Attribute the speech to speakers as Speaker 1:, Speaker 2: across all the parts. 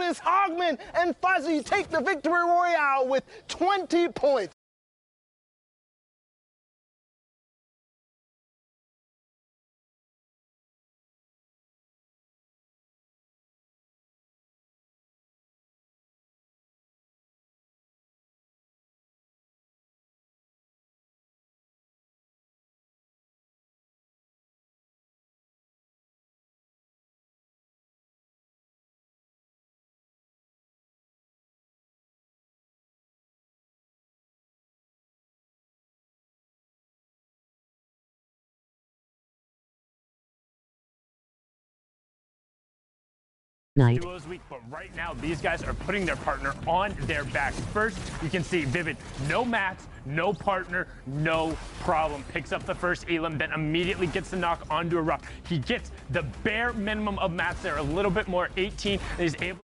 Speaker 1: is Hogman, and Fuzzy take the victory royale with 20 points.
Speaker 2: Duos week, but right now these guys are putting their partner on their back. First, you can see Vivid, no mats, no partner, no problem. Picks up the first elim, then immediately gets the knock onto a rough. He gets the bare minimum of mats there, a little bit more, 18, and he's able.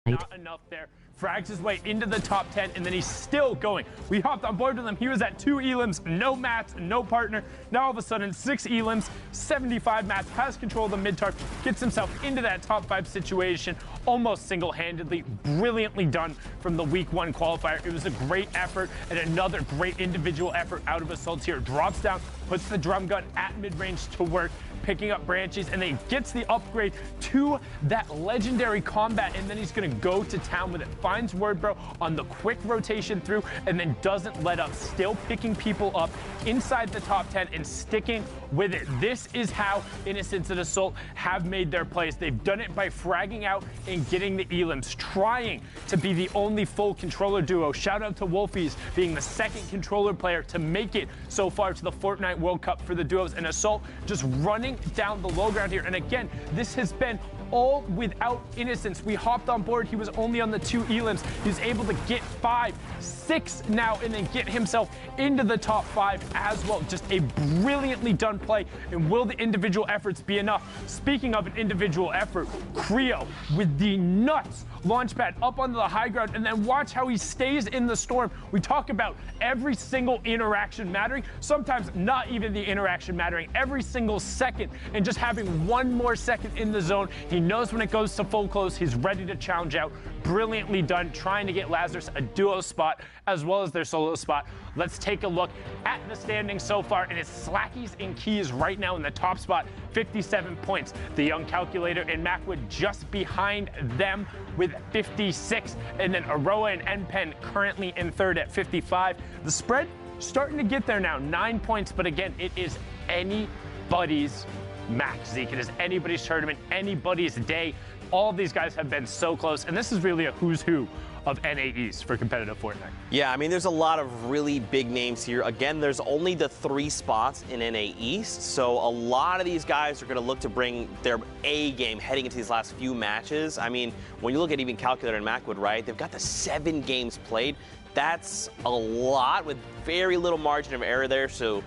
Speaker 2: Not enough there. Frags his way into the top 10, and then he's still going. We hopped on board with him. He was at 2 elims, no mats, no partner. Now all of a sudden, 6 elims, 75 mats, has control of the mid-tarp, gets himself into that top 5 situation, almost single-handedly. Brilliantly done from the week 1 qualifier. It was a great effort and another great individual effort out of Assaults here. Drops down, puts the drum gun at mid-range to work, picking up branches, and then gets the upgrade to that legendary combat, and then he's gonna go to town with it. Finds Wordbro on the quick rotation through, and then doesn't let up, still picking people up inside the top 10 and sticking with it. This is how Innocence and Assault have made their plays. They've done it by fragging out and getting the elims, trying to be the only full controller duo. Shout out to Wolfies being the second controller player to make it so far to the Fortnite World Cup for the duos, and Assault just running down the low ground here. And again, this has been all without Innocence. We hopped on board. He was only on the 2 elims. He's able to get 5, 6 now, and then get himself into the top 5 as well. Just a brilliantly done play. And will the individual efforts be enough? Speaking of an individual effort, Creo with the nuts launchpad up onto the high ground, and then watch how he stays in the storm. We talk about every single interaction mattering, sometimes not even the interaction mattering, every single second, and just having 1 more second in the zone. He knows when it goes to full close, he's ready to challenge out. Brilliantly done, trying to get Lazarus a duo spot as well as their solo spot. Let's take a look at the standings so far, and it's Slackies and Keys right now in the top spot, 57 points. The Young Calculator and Macwood just behind them with 56, and then Aroa and NPen currently in third at 55. The spread starting to get there now, 9 points, but again, it is anybody's match, Zeke. It is anybody's tournament, anybody's day. All of these guys have been so close, and this is really a who's who of NA East for competitive Fortnite.
Speaker 3: Yeah, I mean, there's a lot of really big names here. Again, there's only the 3 spots in NA East, so a lot of these guys are going to look to bring their A game heading into these last few matches. I mean, when you look at even Calculator and Macwood, right, they've got the 7 games played. That's a lot with very little margin of error there, so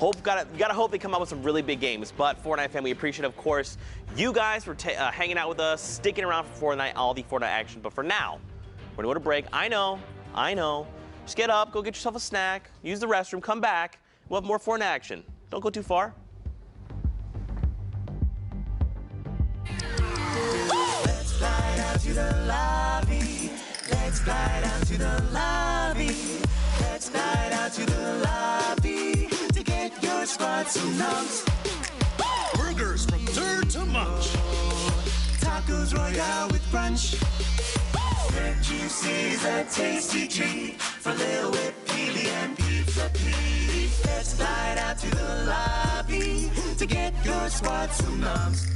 Speaker 3: you gotta hope they come out with some really big games. But Fortnite fan, we appreciate, of course, you guys for hanging out with us, sticking around for Fortnite, all the Fortnite action. But for now, we're gonna go to break. I know. Just get up, go get yourself a snack, use the restroom, come back. We'll have more Fortnite action. Don't go too far.
Speaker 4: Let's fly down to the lobby. Let's fly down to the lobby. Let's fly down to the lobby to get your squad some nums. Burgers from dirt to munch. Tacos Royale with brunch. Red juices, a tasty treat for Lil Whip, Peely, and Pizza Pete. Let's fly down to the lobby to get your squad some nums.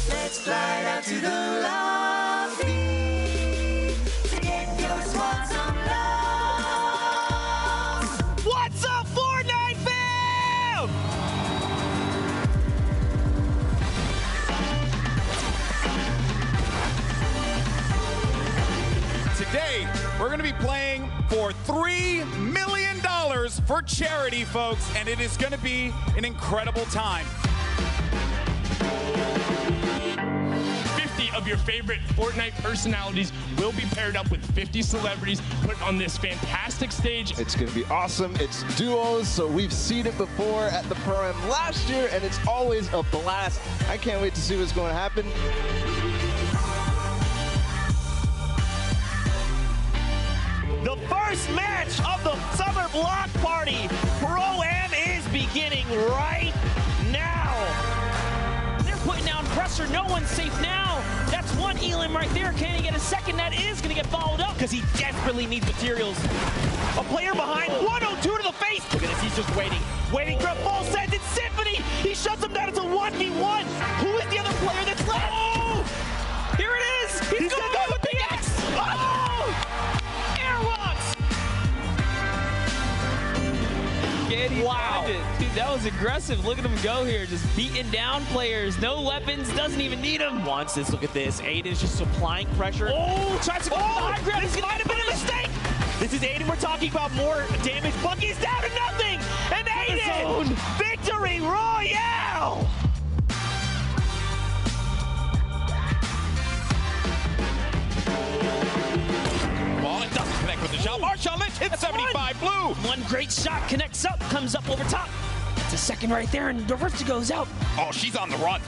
Speaker 4: Let's fly down to the lobby to get your squad some nums.
Speaker 5: What's up, Fortnite fam? Today, we're going to be playing for $3 million for charity, folks, and it is going to be an incredible time.
Speaker 2: 50
Speaker 6: of your favorite Fortnite personalities will be paired up with 50 celebrities put on this fantastic stage.
Speaker 1: It's going to be awesome. It's duos, so we've seen it before at the Pro-Am last year, and it's always a blast. I can't wait to see what's going to happen.
Speaker 7: The first match of the Summer Block Party Pro-Am is beginning right now.
Speaker 8: They're putting down pressure. No one's safe now. That's one Elim right there. Can he get a second? That is going to get followed up.
Speaker 7: Because he desperately needs materials. A player behind, 102 to the face. Look at this, he's just waiting for a full send. It's Symphony. He shuts him down. It's a 1v1. Who is the other player that's left?
Speaker 8: Oh! Here it is. He's going to go with the X. Oh! Airwalks.
Speaker 7: Wow.
Speaker 8: Dude, that was aggressive. Look at him go here. Just beating down players. No weapons. Doesn't even need them.
Speaker 7: Wants this. Look at this. Aiden's just supplying pressure.
Speaker 8: Oh, tries to go to the high ground.
Speaker 7: This might have been a mistake. This is Aiden. We're talking about more damage. Bucky's down to nothing. And Aiden, victory royale.
Speaker 5: Ball, it doesn't connect with the shot. Marshawn Lynch hits 75 blue.
Speaker 8: One great shot connects up, comes up over top. It's a second right there, and the Rifter goes out.
Speaker 5: Oh, she's on the run.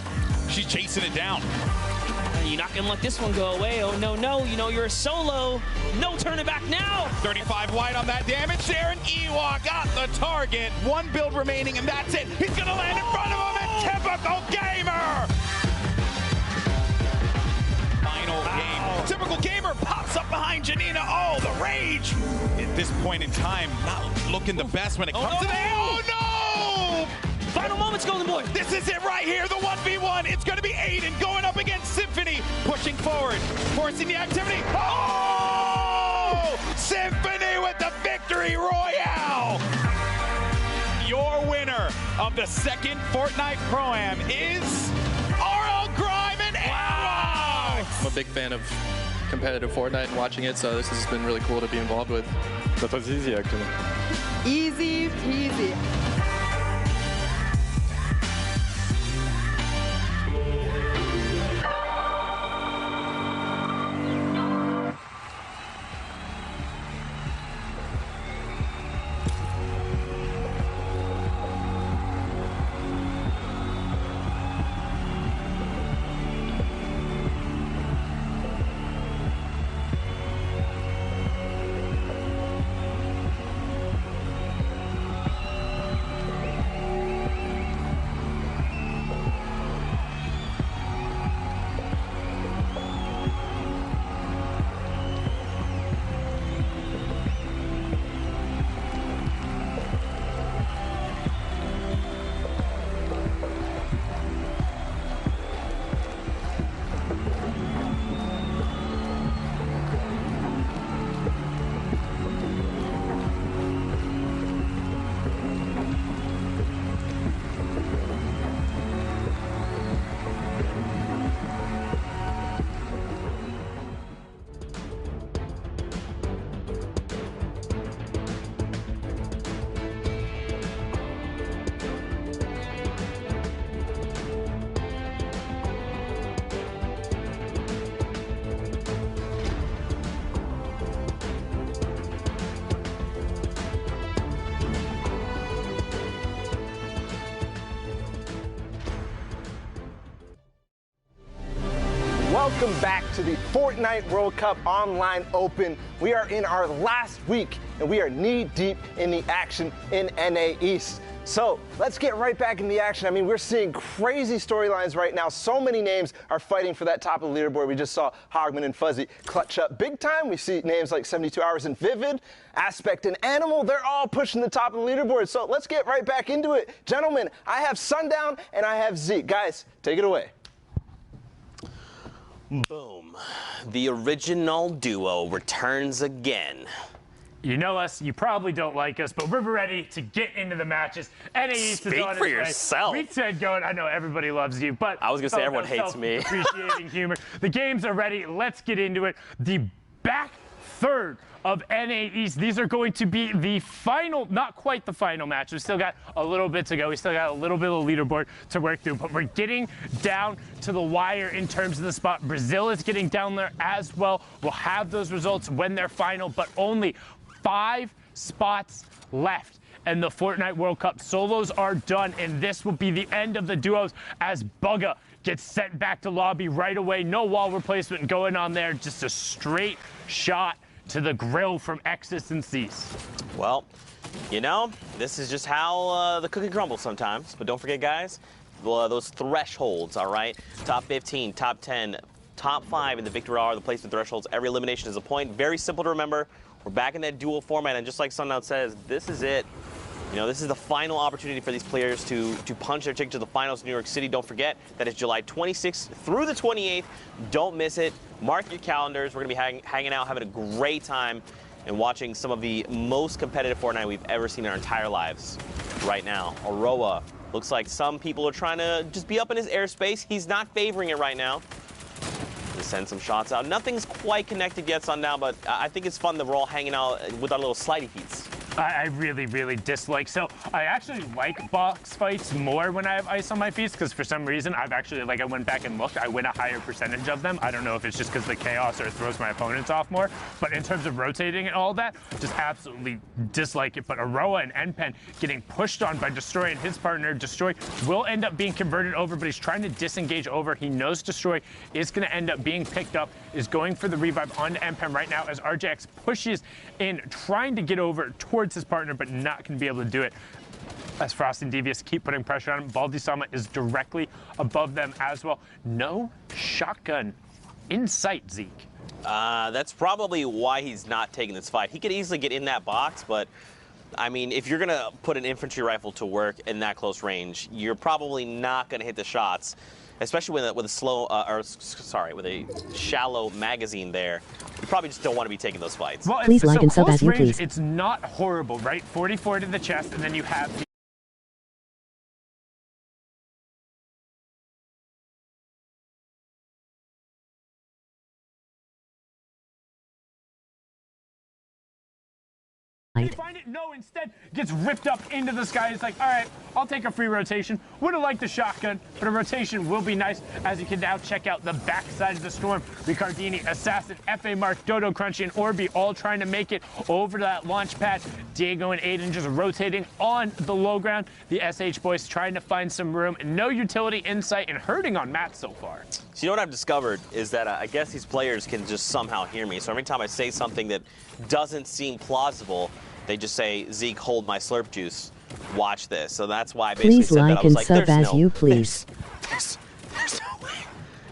Speaker 5: She's chasing it down.
Speaker 8: You're not gonna let this one go away. Oh no, no, you know you're a solo. No turning back now.
Speaker 5: 35 wide on that damage there, and Ewok got the target. One build remaining, and that's it. He's gonna land in front of him, and Typical Gamer! Final game. Typical Gamer pops up behind Janina. Oh, the rage! At this point in time, not looking the best when it comes to the... Oh, no!
Speaker 8: Final moments, Golden Boy.
Speaker 5: This is it right here, the 1v1. It's going to be Aiden going up against Symphony, pushing forward, forcing the activity. Oh! Symphony with the victory royale! Your winner of the second Fortnite Pro-Am is RL Grime and Airwalks!
Speaker 9: I'm a big fan of competitive Fortnite and watching it, so this has been really cool to be involved with.
Speaker 10: That was easy, actually.
Speaker 11: Easy peasy.
Speaker 1: Welcome back to the Fortnite World Cup Online Open. We are in our last week, and we are knee-deep in the action in NA East. So let's get right back in the action. I mean, we're seeing crazy storylines right now. So many names are fighting for that top of the leaderboard. We just saw Hogman and Fuzzy clutch up big time. We see names like 72 Hours and Vivid, Aspect and Animal. They're all pushing the top of the leaderboard. So let's get right back into it. Gentlemen, I have Sundown and I have Zeke. Guys, take it away.
Speaker 3: Boom. The original duo returns again.
Speaker 2: You know us, you probably don't like us, but we're ready to get into the matches. NA East is on
Speaker 3: for
Speaker 2: its way.
Speaker 3: yourself.
Speaker 2: Week 10 going. I know everybody loves you, but
Speaker 3: I was going to say everyone hates me.
Speaker 2: Appreciating humor. The games are ready. Let's get into it. The back third of NA East. These are going to be the final, not quite the final match. We've still got a little bit to go. We still got a little bit of leaderboard to work through, but we're getting down to the wire in terms of the spot. Brazil is getting down there as well. We'll have those results when they're final, but only 5 spots left. And the Fortnite World Cup solos are done, and this will be the end of the duos as Bugga gets sent back to lobby right away. No wall replacement going on there, just a straight shot to the grill from Exis and Cease.
Speaker 3: Well, you know, this is just how the cookie crumbles sometimes. But don't forget, guys, those thresholds, all right? Top 15, top 10, top 5 in the victory are the placement thresholds. Every elimination is a point. Very simple to remember. We're back in that dual format, and just like Sundown says, this is it. You know, this is the final opportunity for these players to punch their ticket to the finals in New York City. Don't forget, that is July 26th through the 28th. Don't miss it. Mark your calendars. We're going to be hanging out, having a great time, and watching some of the most competitive Fortnite we've ever seen in our entire lives right now. Aroa, looks like some people are trying to just be up in his airspace. He's not favoring it right now. Send some shots out. Nothing's quite connected yet, Sundown, but I think it's fun that we're all hanging out with our little slidey feets.
Speaker 2: I really, really dislike. So I actually like box fights more when I have ice on my feet, because for some reason I've actually, like, I went back and looked, I win a higher percentage of them. I don't know if it's just because the chaos or it throws my opponents off more, but in terms of rotating and all that, just absolutely dislike it. But Aroa and Npen getting pushed on by Destroy and his partner. Destroy will end up being converted over, but he's trying to disengage over. He knows Destroy is going to end up being picked up, is going for the revive onto Npen right now as RJX pushes in, trying to get over towards his partner, but not going to be able to do it as Frost and Devious keep putting pressure on him. Baldi Sama is directly above them as well. No shotgun in sight, Zeke.
Speaker 3: That's probably why he's not taking this fight. He could easily get in that box, but I mean, if you're going to put an infantry rifle to work in that close range, you're probably not going to hit the shots, especially with a shallow magazine there. You probably just don't want to be taking those fights.
Speaker 2: Well,
Speaker 10: please like and sub as you please.
Speaker 2: It's not horrible, right? 44 to the chest, and then you have the You find it? No, instead gets ripped up into the sky. It's like, all right, I'll take a free rotation. Would have liked the shotgun, but a rotation will be nice, as you can now check out the backside of the storm. Ricardini, Assassin, FA Mark, Dodo Crunchy, and Orbi all trying to make it over to that launch pad. Diego and Aiden just rotating on the low ground. The SH boys trying to find some room. No utility insight and hurting on Matt so far.
Speaker 3: So you know what I've discovered is that I guess these players can just somehow hear me. So every time I say something that doesn't seem plausible, they just say, Zeke, hold my slurp juice. Watch this. So that's why I basically
Speaker 10: please
Speaker 3: said
Speaker 10: like
Speaker 3: that. I was
Speaker 10: and
Speaker 3: like,
Speaker 10: sub
Speaker 3: there's
Speaker 10: as
Speaker 3: no,
Speaker 10: you please.
Speaker 3: There's no way.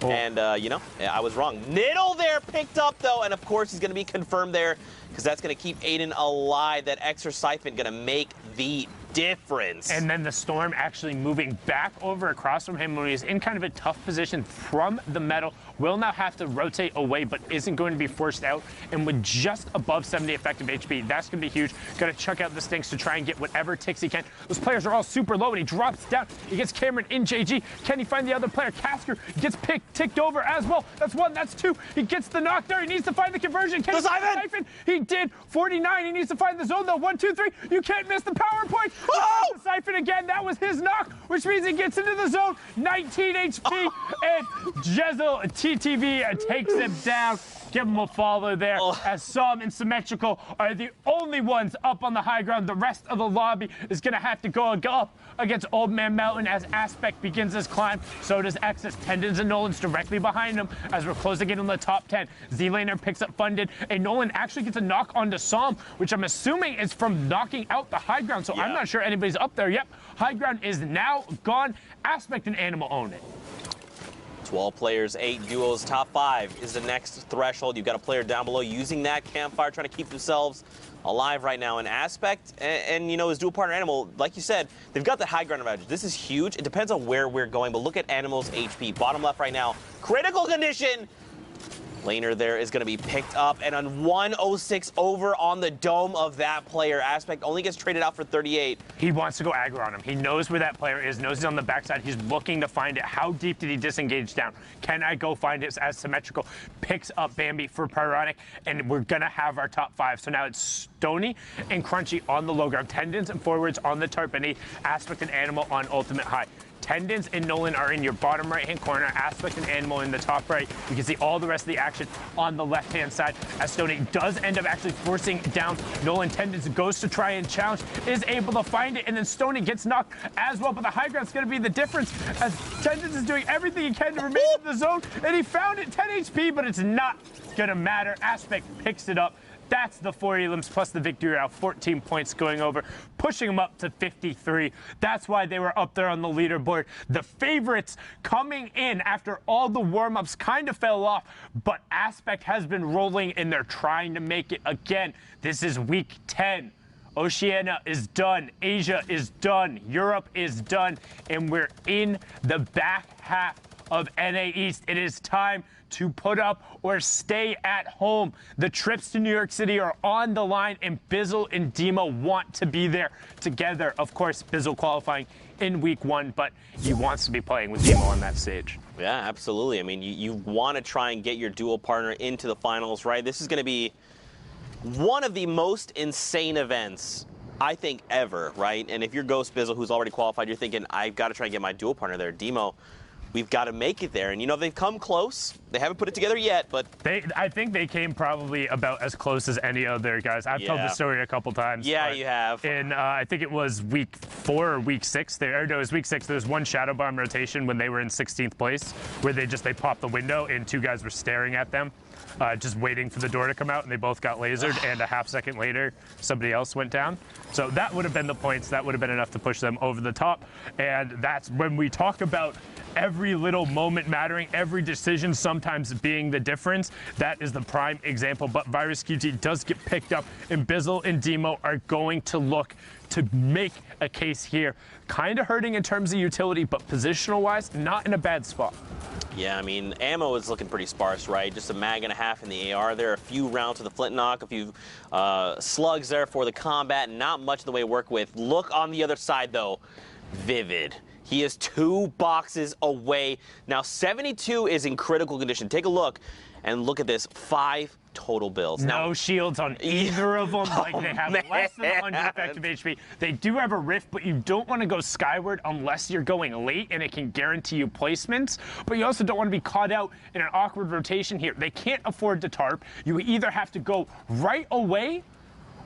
Speaker 3: Oh. And, you know, I was wrong. Niddle there picked up, though, and of course he's going to be confirmed there because that's going to keep Aiden alive. That extra siphon going to make the difference.
Speaker 2: And then the storm actually moving back over across from him when he's in kind of a tough position from the metal. Will now have to rotate away, but isn't going to be forced out. And with just above 70 effective HP, that's going to be huge. Got to chuck out the stinks to try and get whatever ticks he can. Those players are all super low, and he drops down. He gets Cameron in JG. Can he find the other player? Casker gets ticked over as well. That's 1, that's 2. He gets the knock there. He needs to find the conversion. Can he find the siphon? He did. 49. He needs to find the zone, though. 1, 2, 3. You can't miss the PowerPoint. Oh! The siphon again. That was his knock, which means he gets into the zone. 19 HP, and Jezel TTV takes him down. Give him a follow there, as Som and Symmetrical are the only ones up on the high ground. The rest of the lobby is going to have to go up against Old Man Mountain as Aspect begins his climb. So does Exis. Tendons and Nolan's directly behind him as we're closing in on the top 10. Z-Laner picks up Funded, and Nolan actually gets a knock onto Som, which I'm assuming is from knocking out the high ground. So I'm not sure anybody's up there. Yep, high ground is now gone. Aspect and Animal own it.
Speaker 3: 12 players, 8 duos, top 5 is the next threshold. You've got a player down below using that campfire, trying to keep themselves alive right now in Aspect. And you know, his dual partner Animal, like you said, they've got the high ground advantage. This is huge. It depends on where we're going, but look at Animal's HP. Bottom left right now, critical condition. Laner there is going to be picked up, and on 106 over on the dome of that player. Aspect only gets traded out for 38.
Speaker 2: He wants to go aggro on him. He knows where that player is, knows he's on the backside. He's looking to find it. How deep did he disengage down? Can I go find it as symmetrical? Picks up Bambi for Pyronic, and we're going to have our top 5. So now it's Stony and Crunchy on the low ground. Tendons and forwards on the tarp beneath. Aspect and Animal on ultimate high. Tendons and Nolan are in your bottom right-hand corner. Aspect and Animal in the top right. You can see all the rest of the action on the left-hand side as Stony does end up actually forcing down Nolan. Tendons goes to try and challenge, is able to find it, and then Stony gets knocked as well. But the high ground's going to be the difference as Tendons is doing everything he can to remain in the zone, and he found it 10 HP, but it's not going to matter. Aspect picks it up. That's the 4 elims plus the victory round, 14 points going over, pushing them up to 53. That's why they were up there on the leaderboard. The favorites coming in after all the warm-ups kind of fell off, but Aspect has been rolling, and they're trying to make it again. This is week 10. Oceania is done. Asia is done. Europe is done. And we're in the back half of NA East. It is time to put up or stay at home. The trips to New York City are on the line, and Bizzle and Demo want to be there together. Of course, Bizzle qualifying in week 1, but he wants to be playing with Demo on that stage.
Speaker 3: Yeah, absolutely. I mean, you want to try and get your dual partner into the finals, right? This is going to be one of the most insane events, I think, ever, right? And if you're Ghost Bizzle, who's already qualified, you're thinking, I've got to try and get my dual partner there. Demo, we've got to make it there. And, you know, they've come close. They haven't put it together yet, but...
Speaker 2: I think they came probably about as close as any other guys. I've told this story a couple times.
Speaker 3: Yeah, you have.
Speaker 2: And I think it was week 4 or week 6. No, it was week 6. There was one Shadow Bomb rotation when they were in 16th place where they popped the window and 2 guys were staring at them. Just waiting for the door to come out, and they both got lasered, and a half second later, somebody else went down. So that would have been the points. That would have been enough to push them over the top. And that's when we talk about every little moment mattering, every decision sometimes being the difference. That is the prime example. But Virus QT does get picked up, and Bizzle and Demo are going to look to make a case here. Kind of hurting in terms of utility, but positional-wise, not in a bad spot.
Speaker 3: Yeah, I mean, ammo is looking pretty sparse, right? Just a mag and a half in the AR. There are a few rounds to the flintlock, a few slugs there for the combat. Not much in the way to work with. Look on the other side, though. Vivid. He is 2 boxes away. Now, 72 is in critical condition. Take a look, and look at this. 5 total builds.
Speaker 2: No shields on either of them. Like, they have less than 100 effective HP. They do have a rift, but you don't want to go skyward unless you're going late, and it can guarantee you placements. But you also don't want to be caught out in an awkward rotation here. They can't afford to tarp. You either have to go right away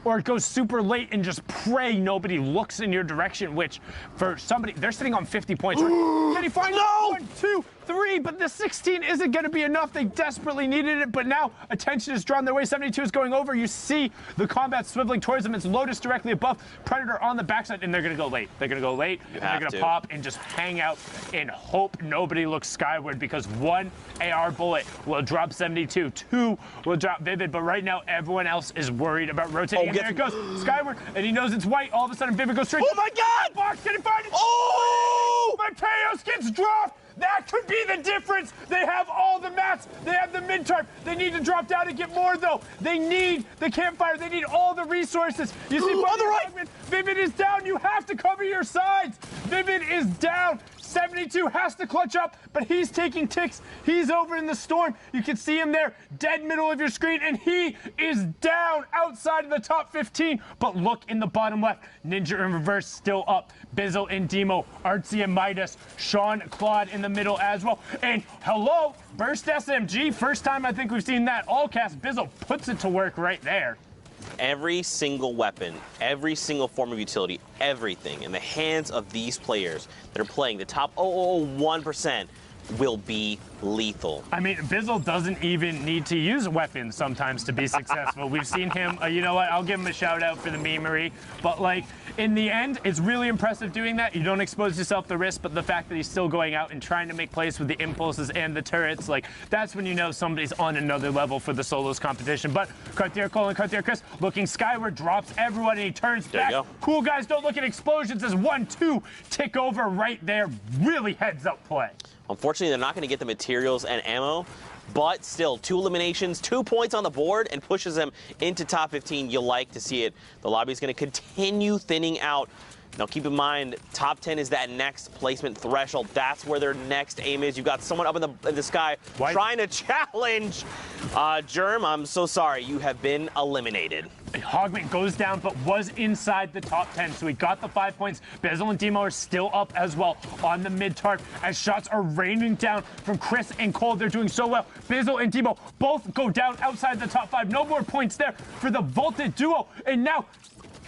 Speaker 2: or go super late and just pray nobody looks in your direction, which for somebody, they're sitting on 50 points. Can he find 1, 2, 3, but the 16 isn't going to be enough. They desperately needed it, but now attention is drawn their way. 72 is going over. You see the combat swiveling towards them. It's Lotus directly above, Predator on the backside, and they're going to go late. They're going to go late, and they're going to pop and just hang out and hope nobody looks skyward, because 1 AR bullet will drop 72, 2 will drop Vivid, but right now everyone else is worried about rotating. And there it goes, skyward, and he knows it's white. All of a sudden, Vivid goes straight.
Speaker 3: Oh my God!
Speaker 2: Box, can he find it?
Speaker 3: Oh!
Speaker 2: Mateos gets dropped. That could be the difference. They have all the mats. They have the mid-tarp. They need to drop down and get more, though. They need the campfire. They need all the resources. You see, on the right, Vivid is down. You have to cover your sides. Vivid is down. 72 has to clutch up, but he's taking ticks. He's over in the storm. You can see him there, dead middle of your screen, and he is down outside of the top 15. But look in the bottom left. Ninja in reverse still up. Bizzle and Demo, Artsy and Midas, Sean, Claude in the middle as well. And hello, Burst SMG. First time I think we've seen that. All cast. Bizzle puts it to work right there.
Speaker 3: Every single weapon, every single form of utility, everything in the hands of these players that are playing the top 0.001% will be lethal.
Speaker 2: I mean, Bizzle doesn't even need to use weapons sometimes to be successful. We've seen him, you know what, I'll give him a shout out for the memery, but like, in the end, it's really impressive doing that. You don't expose yourself to risk, but the fact that he's still going out and trying to make plays with the impulses and the turrets, like, that's when you know somebody's on another level for the solos competition. But Cartier Cole and Cartier Chris looking skyward, drops everyone, and he turns back. Cool guys don't look at explosions as 1-2 tick over right there. Really heads up play.
Speaker 3: Unfortunately, Unfortunately, they're not going to get the materials and ammo. But still, 2 eliminations, 2 points on the board, and pushes them into top 15. You like to see it. The lobby is going to continue thinning out. Now, keep in mind, top 10 is that next placement threshold. That's where their next aim is. You've got someone up in the sky trying to challenge. Germ, I'm so sorry. You have been eliminated.
Speaker 2: Hogman goes down, but was inside the top 10, so he got the 5 points. Bizzle and Demo are still up as well on the mid-tarp as shots are raining down from Chris and Cole. They're doing so well. Bizzle and Demo both go down outside the top 5. No more points there for the vaulted duo, and now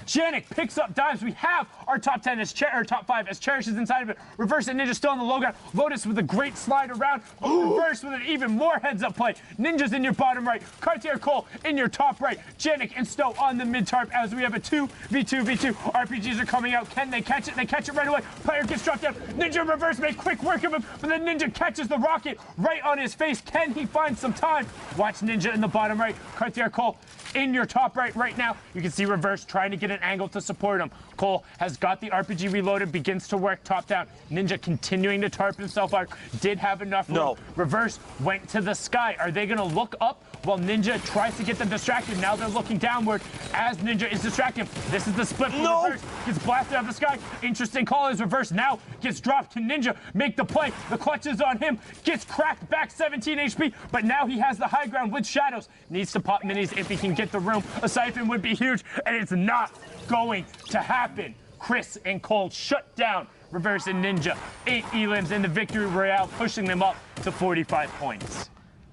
Speaker 2: Janik picks up dimes. We have our top 10 as top 5 as Cherish is inside of it. Reverse and Ninja still on the low ground. Lotus with a great slide around. Reverse with an even more heads-up play. Ninja's in your bottom right. Cartier Cole in your top right. Janik and Stowe on the mid-tarp as we have a 2v2v2. RPGs are coming out. Can they catch it? They catch it right away. Player gets dropped down. Ninja reverse make quick work of him, but then Ninja catches the rocket right on his face. Can he find some time? Watch Ninja in the bottom right. Cartier Cole in your top right now. You can see Reverse trying to get an angle to support him. Cole has got the RPG reloaded, begins to work top down. Ninja continuing to tarp himself out. Did have enough room.
Speaker 3: No.
Speaker 2: Reverse went to the sky. Are they going to look up while Ninja tries to get them distracted? Now they're looking downward as Ninja is distracting. This is the split from Reverse. Gets blasted out of the sky. Interesting call as Reverse now gets dropped. Can Ninja make the play? The clutch is on him. Gets cracked back 17 HP, but now he has the high ground with Shadows. Needs to pop minis if he can get the room. A siphon would be huge, and it's not going to happen. Chris and Cole shut down Reverse and Ninja. 8 elims in the victory royale, pushing them up to 45 points.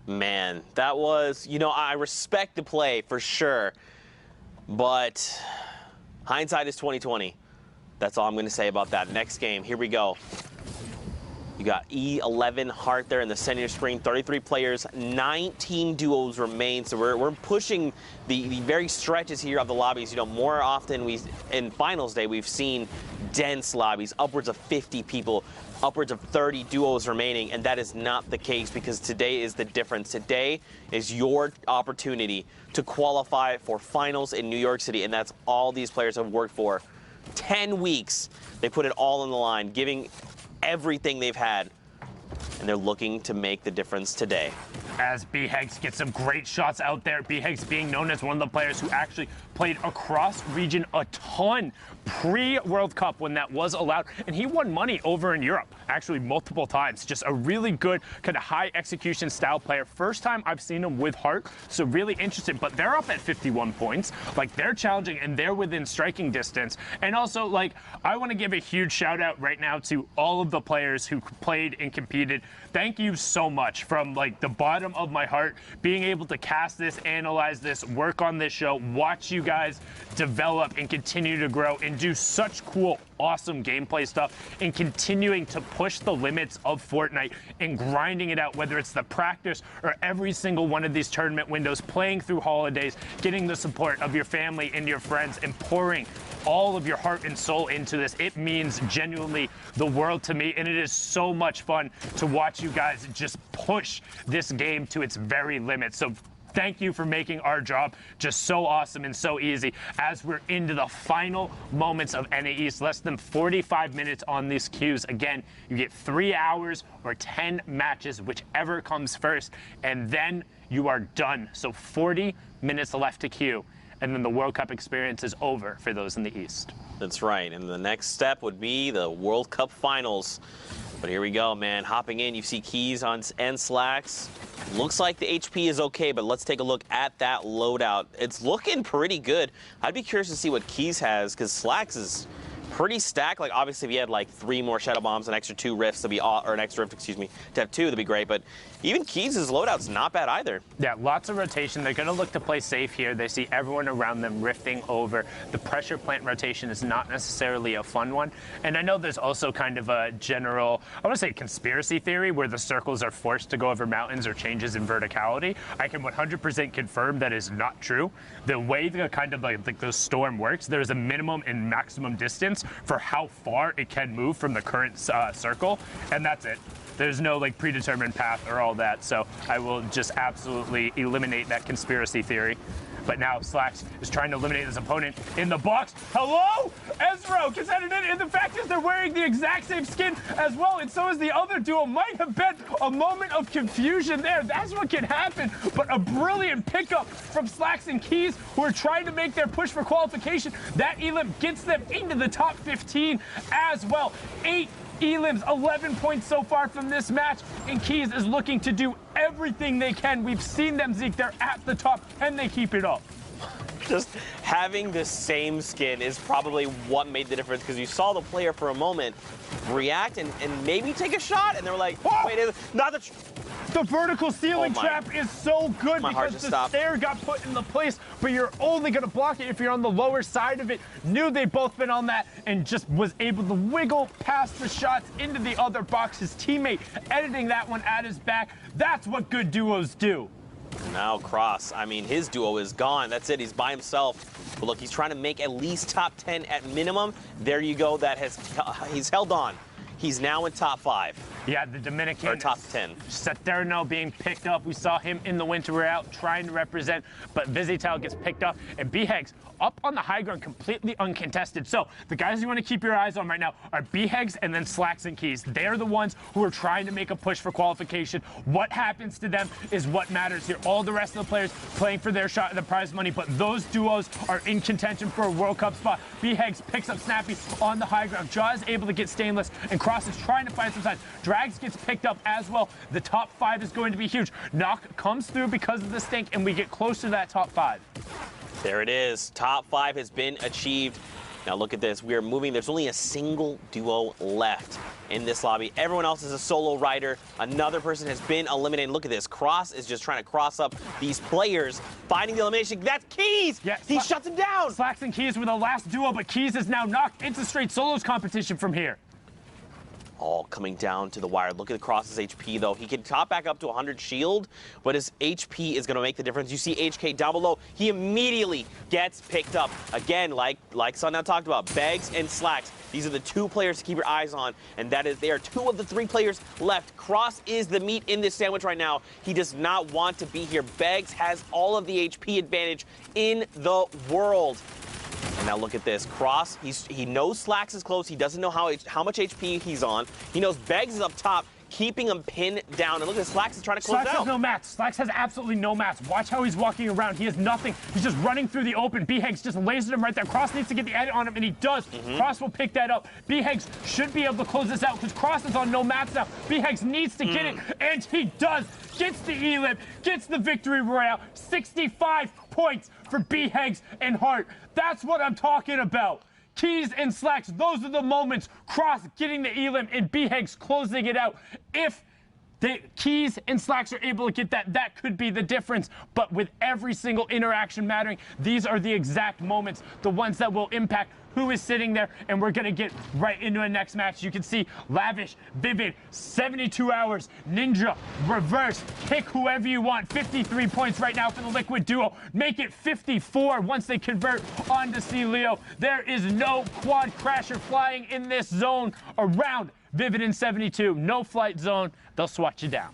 Speaker 3: Man, that was, I respect the play for sure, but hindsight is 20/20. That's all I'm going to say about that. Next game, here we go. You got E11 Heart there in the center screen. 33 players, 19 duos remain. So we're pushing the very stretches here of the lobbies. More often in finals day we've seen dense lobbies, upwards of 50 people, upwards of 30 duos remaining, and that is not the case because today is the difference. Today is your opportunity to qualify for finals in New York City, and that's all these players have worked for. 10 weeks, they put it all on the line, giving everything they've had, and they're looking to make the difference today.
Speaker 2: As B-Hegs gets some great shots out there. B-Hegs being known as one of the players who actually played across region a ton pre-World Cup when that was allowed, and he won money over in Europe, actually multiple times. Just a really good kind of high execution style player. First time I've seen him with Heart, so really interested, but they're up at 51 points. They're challenging and they're within striking distance. And also, I want to give a huge shout out right now to all of the players who played and competed. Thank you so much from the bottom of my heart, being able to cast this, analyze this, work on this show, watch you guys develop and continue to grow and do such cool, awesome gameplay stuff, and continuing to push the limits of Fortnite and grinding it out, whether it's the practice or every single one of these tournament windows, playing through holidays, getting the support of your family and your friends, and pouring all of your heart and soul into this. It means genuinely the world to me, and it is so much fun to watch you guys just push this game to its very limits. So thank you for making our job just so awesome and so easy as we're into the final moments of NA East. Less than 45 minutes on these queues. Again, you get 3 hours or 10 matches, whichever comes first, and then you are done. So 40 minutes left to queue, and then the World Cup experience is over for those in the East.
Speaker 3: That's right, and the next step would be the World Cup Finals. But here we go, man. Hopping in, you see Keys and Slacks. Looks like the HP is okay, but let's take a look at that loadout. It's looking pretty good. I'd be curious to see what Keys has, because Slacks is pretty stacked. Obviously, if he had 3 more Shadow Bombs, an extra 2 rifts, or an extra rift, excuse me, to have 2, that'd be great. But even Keys' loadout's not bad either.
Speaker 2: Yeah, lots of rotation. They're going to look to play safe here. They see everyone around them rifting over. The pressure plant rotation is not necessarily a fun one. And I know there's also kind of a general, I want to say conspiracy theory, where the circles are forced to go over mountains or changes in verticality. I can 100% confirm that is not true. The way the kind of the storm works, there's a minimum and maximum distance for how far it can move from the current circle, and that's it. There's no like predetermined path or all that, so I will just absolutely eliminate that conspiracy theory. But now Slacks is trying to eliminate his opponent in the box. Hello? Ezreal gets headed in, and the fact is they're wearing the exact same skin as well, and so is the other duo. Might have been a moment of confusion there. That's what can happen, but a brilliant pickup from Slacks and Keys, who are trying to make their push for qualification. That Elim gets them into the top 15 as well. 8 Elims, 11 points so far from this match, and Keys is looking to do everything they can. We've seen them, Zeke. They're at the top, and they keep it up.
Speaker 3: Just having the same skin is probably what made the difference, because you saw the player for a moment react and maybe take a shot, and they were like, wait, not the...
Speaker 2: The vertical ceiling trap is so good because the stair got put in the place, but you're only going to block it if you're on the lower side of it. Knew they'd both been on that and just was able to wiggle past the shots into the other box. His teammate editing that one at his back. That's what good duos do.
Speaker 3: Now Cross, I mean, his duo is gone. That's it. He's by himself. But look, he's trying to make at least top 10 at minimum. There you go. He's held on. He's now in top 5.
Speaker 2: Yeah, the Dominican.
Speaker 3: Or top 10.
Speaker 2: Saturno being picked up. We saw him in the winter. We're out trying to represent, but Vizitel gets picked up, and BHEGS up on the high ground, completely uncontested. So the guys you want to keep your eyes on right now are BHEGS and then Slacks and Keys. They're the ones who are trying to make a push for qualification. What happens to them is what matters here. All the rest of the players playing for their shot at the prize money, but those duos are in contention for a World Cup spot. BHEGS picks up Snappy on the high ground. Jaw is able to get Stainless, and Cross is trying to find some sides. Drags gets picked up as well. The top 5 is going to be huge. Knock comes through because of the stink, and we get closer to that top 5.
Speaker 3: There it is. Top 5 has been achieved. Now look at this. We are moving. There's only a single duo left in this lobby. Everyone else is a solo rider. Another person has been eliminated. Look at this. Cross is just trying to cross up these players, finding the elimination. That's Keys!
Speaker 2: Yeah,
Speaker 3: he shuts him down!
Speaker 2: Slacks and Keys were the last duo, but Keys is now knocked into straight solos competition from here.
Speaker 3: All coming down to the wire. Look at Cross's HP, though. He can top back up to 100 shield, but his HP is going to make the difference. You see HK down below. He immediately gets picked up. Again, like Sundown talked about, Bags and Slacks. These are the 2 players to keep your eyes on, and that is, they are 2 of the 3 players left. Cross is the meat in this sandwich right now. He does not want to be here. Bags has all of the HP advantage in the world. And now look at this. Cross, he knows Slacks is close. He doesn't know how much HP he's on. He knows Beggs is up top, keeping him pinned down. And look at Slacks is trying to close
Speaker 2: Slacks
Speaker 3: down.
Speaker 2: has no mats. Slacks has absolutely no mats. Watch how he's walking around. He has nothing. He's just running through the open. BHEGS just lasered him right there. Cross needs to get the edit on him, and he does. Cross will pick that up. BHEGS should be able to close this out because Cross is on no mats now. BHEGS needs to get it, and he does. Gets the Elim, gets the victory royale. 65 points for BHEGS and Hart. That's what I'm talking about. Keys and Slacks, those are the moments. Cross getting the Elim and BHEGS closing it out. If the Keys and Slacks are able to get that, that could be the difference. But with every single interaction mattering, these are the exact moments, the ones that will impact who is sitting there, and we're gonna get right into a next match. You can see Lavish, Vivid, 72 hours, Ninja, Reverse, pick whoever you want. 53 points right now for the Liquid duo. Make it 54 once they convert onto C-Leo. There is no quad crasher flying in this zone around Vivid in 72. No flight zone. They'll swat you down.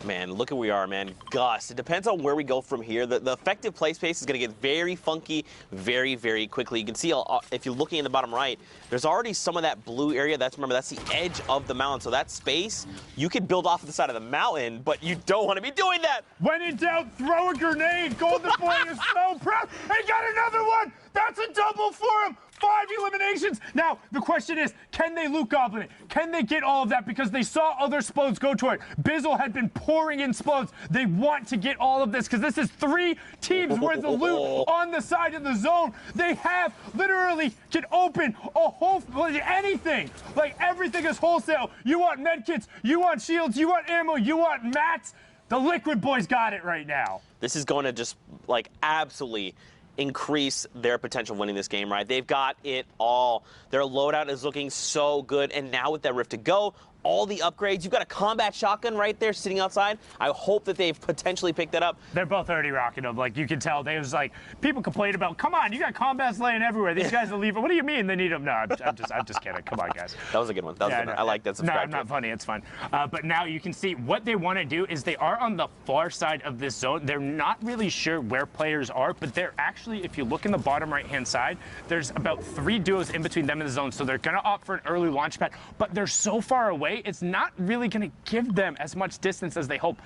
Speaker 3: Man, look at where we are, man. Gus, it depends on where we go from here. The effective play space is going to get very funky very, very quickly. You can see, if you're looking in the bottom right, there's already some of that blue area. Remember, that's the edge of the mountain. So that space, you could build off of the side of the mountain, but you don't want to be doing that.
Speaker 2: When in doubt, throw a grenade. Golden Boy is so proud. He got another one. That's a double for him. 5 eliminations. Now, the question is, can they loot goblin it? Can they get all of that? Because they saw other Splodes go to it. Bizzle had been pouring in Splodes. They want to get all of this because this is 3 teams worth of loot on the side of the zone. They have literally can open a whole, anything. Like, everything is wholesale. You want medkits, you want shields, you want ammo, you want mats. The Liquid Boys got it right now.
Speaker 3: This is going to just, like, absolutely increase their potential winning this game, right? They've got it all. Their loadout is looking so good, and now with that Rift to go, all the upgrades. You've got a combat shotgun right there sitting outside. I hope that they've potentially picked that up.
Speaker 2: They're both already rocking them. Like, you can tell. They was like, people complain about, come on, you got combats laying everywhere. These guys will leave it. What do you mean they need them? No, I'm just kidding. Come on, guys.
Speaker 3: That was a good one. That was a good one. I like that.
Speaker 2: No, I'm not funny. It's fun. But now you can see what they want to do is they are on the far side of this zone. They're not really sure where players are, but they're actually, if you look in the bottom right-hand side, there's about 3 duos in between them and the zone. So they're going to opt for an early launch pad, but they're so far away, it's not really going to give them as much distance as they hope.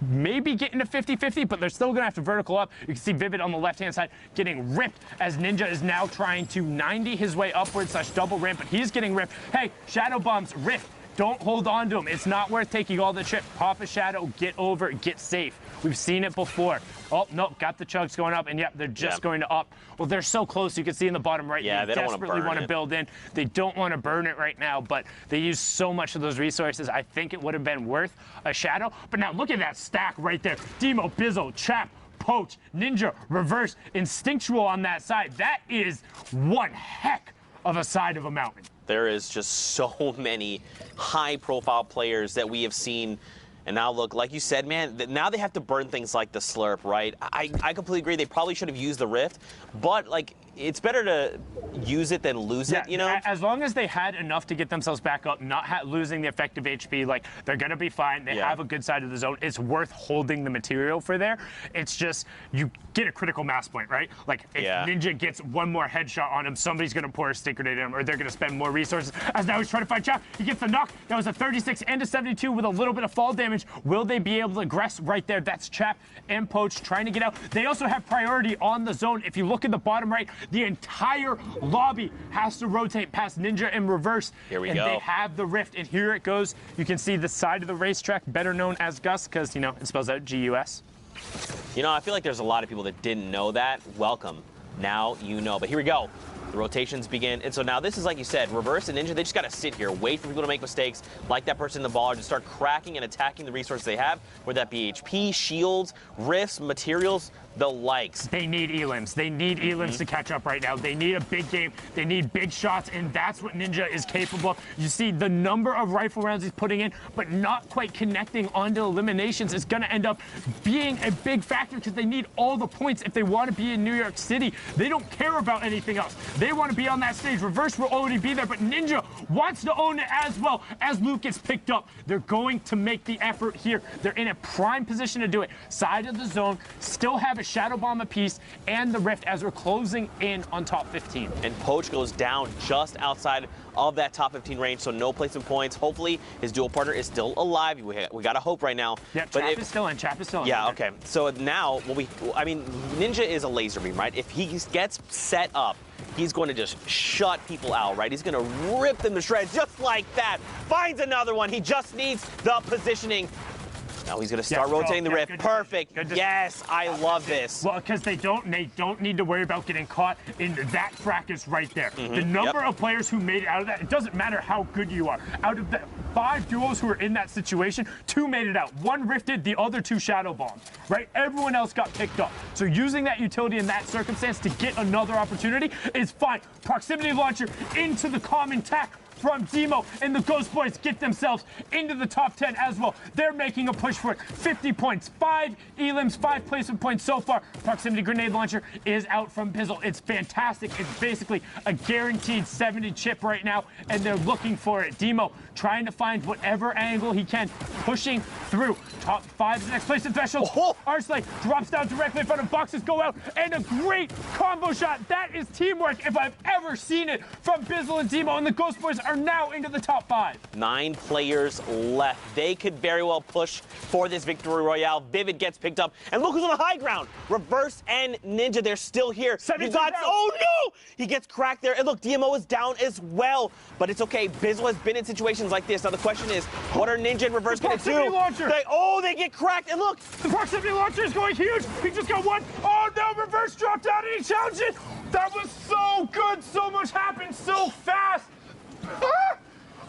Speaker 2: Maybe getting to 50-50, but they're still going to have to vertical up. You can see Vivid on the left-hand side getting ripped as Ninja is now trying to 90 his way upwards / double ramp, but he's getting ripped. Hey, Shadow Bombs, rift. Don't hold on to him. It's not worth taking all the trip. Pop a shadow, get over, get safe. We've seen it before. Oh, no, got the chugs going up, and yep, they're just going to up. Well, they're so close. You can see in the bottom right,
Speaker 3: they
Speaker 2: desperately want to build in. They don't want to burn it right now, but they use so much of those resources. I think it would have been worth a shadow. But now look at that stack right there. Demo, Bizzle, Chap, Poach, Ninja, Reverse, Instinctual on that side. That is one heck of a side of a mountain.
Speaker 3: There is just so many high-profile players that we have seen. And now, look, like you said, man, now they have to burn things like the Slurp, right? I completely agree. They probably should have used the Rift. But, like, it's better to use it than lose it, you know?
Speaker 2: As long as they had enough to get themselves back up, not losing the effective HP, like, they're going to be fine. They have a good side of the zone. It's worth holding the material for there. It's just, you get a critical mass point, right? Like, if Ninja gets one more headshot on him, somebody's going to pour a stick grenade at him, or they're going to spend more resources. As now he's trying to find Chap. He gets the knock. That was a 36 and a 72 with a little bit of fall damage. Will they be able to aggress right there? That's Chap and Poach trying to get out. They also have priority on the zone. If you look at the bottom right, the entire lobby has to rotate past Ninja and Reverse.
Speaker 3: Here we
Speaker 2: go.
Speaker 3: And
Speaker 2: they have the rift, and here it goes. You can see the side of the racetrack, better known as Gus, because, you know, it spells out G-U-S.
Speaker 3: You know, I feel like there's a lot of people that didn't know that. Welcome. Now you know. But here we go. The rotations begin. And so now this is, like you said, Reverse and Ninja, they just got to sit here, wait for people to make mistakes, like that person in the ball, or just start cracking and attacking the resources they have, whether that be HP, shields, rifts, materials, the likes.
Speaker 2: They need elims. They need elims to catch up right now. They need a big game. They need big shots, and that's what Ninja is capable of. You see the number of rifle rounds he's putting in, but not quite connecting onto eliminations is going to end up being a big factor because they need all the points if they want to be in New York City. They don't care about anything else. They want to be on that stage. Reverse will already be there, but Ninja wants to own it as well as Luke gets picked up. They're going to make the effort here. They're in a prime position to do it. Side of the zone, still have a Shadow Bomb apiece and the Rift as we're closing in on top 15.
Speaker 3: And Poach goes down just outside of that top 15 range, so no placement points. Hopefully his dual partner is still alive. We got to hope right now.
Speaker 2: Yeah, Chap is still in. Chap is still in.
Speaker 3: Yeah, okay. So now, Ninja is a laser beam, right? If he gets set up, he's going to just shut people out, right? He's going to rip them to shreds just like that. Finds another one. He just needs the positioning. Now he's going to start rotating the Rift. Perfect. Yes, I love this.
Speaker 2: Well, because they don't need to worry about getting caught in that fracas right there. The number of players who made it out of that, it doesn't matter how good you are. Out of the 5 duos who were in that situation, 2 made it out. 1 rifted, the other 2 shadow bombed, right? Everyone else got picked up. So using that utility in that circumstance to get another opportunity is fine. Proximity launcher into the common tack from Demo, and the Ghost Boys get themselves into the top 10 as well. They're making a push for it. 50 points, 5 elims, 5 placement points so far. Proximity grenade launcher is out from Bizzle. It's fantastic. It's basically a guaranteed 70 chip right now, and they're looking for it. Demo trying to find whatever angle he can, pushing through. Top 5 is the next place in threshold. Arsley drops down directly in front of boxes, go out, and a great combo shot. That is teamwork if I've ever seen it from Bizzle and Demo, and the Ghost Boys are now into the top 5.
Speaker 3: 9 players left. They could very well push for this victory royale. Vivid gets picked up, and look who's on the high ground. Reverse and Ninja, they're still here. Oh no! He gets cracked there, and look, DMO is down as well. But it's okay. Bizzle has been in situations like this. Now the question is, what are Ninja and Reverse going to do?
Speaker 2: Launcher.
Speaker 3: They get cracked, and look,
Speaker 2: the proximity launcher is going huge. He just got one. Oh no! Reverse dropped down, and he challenged it. That was so good. So much happened so fast.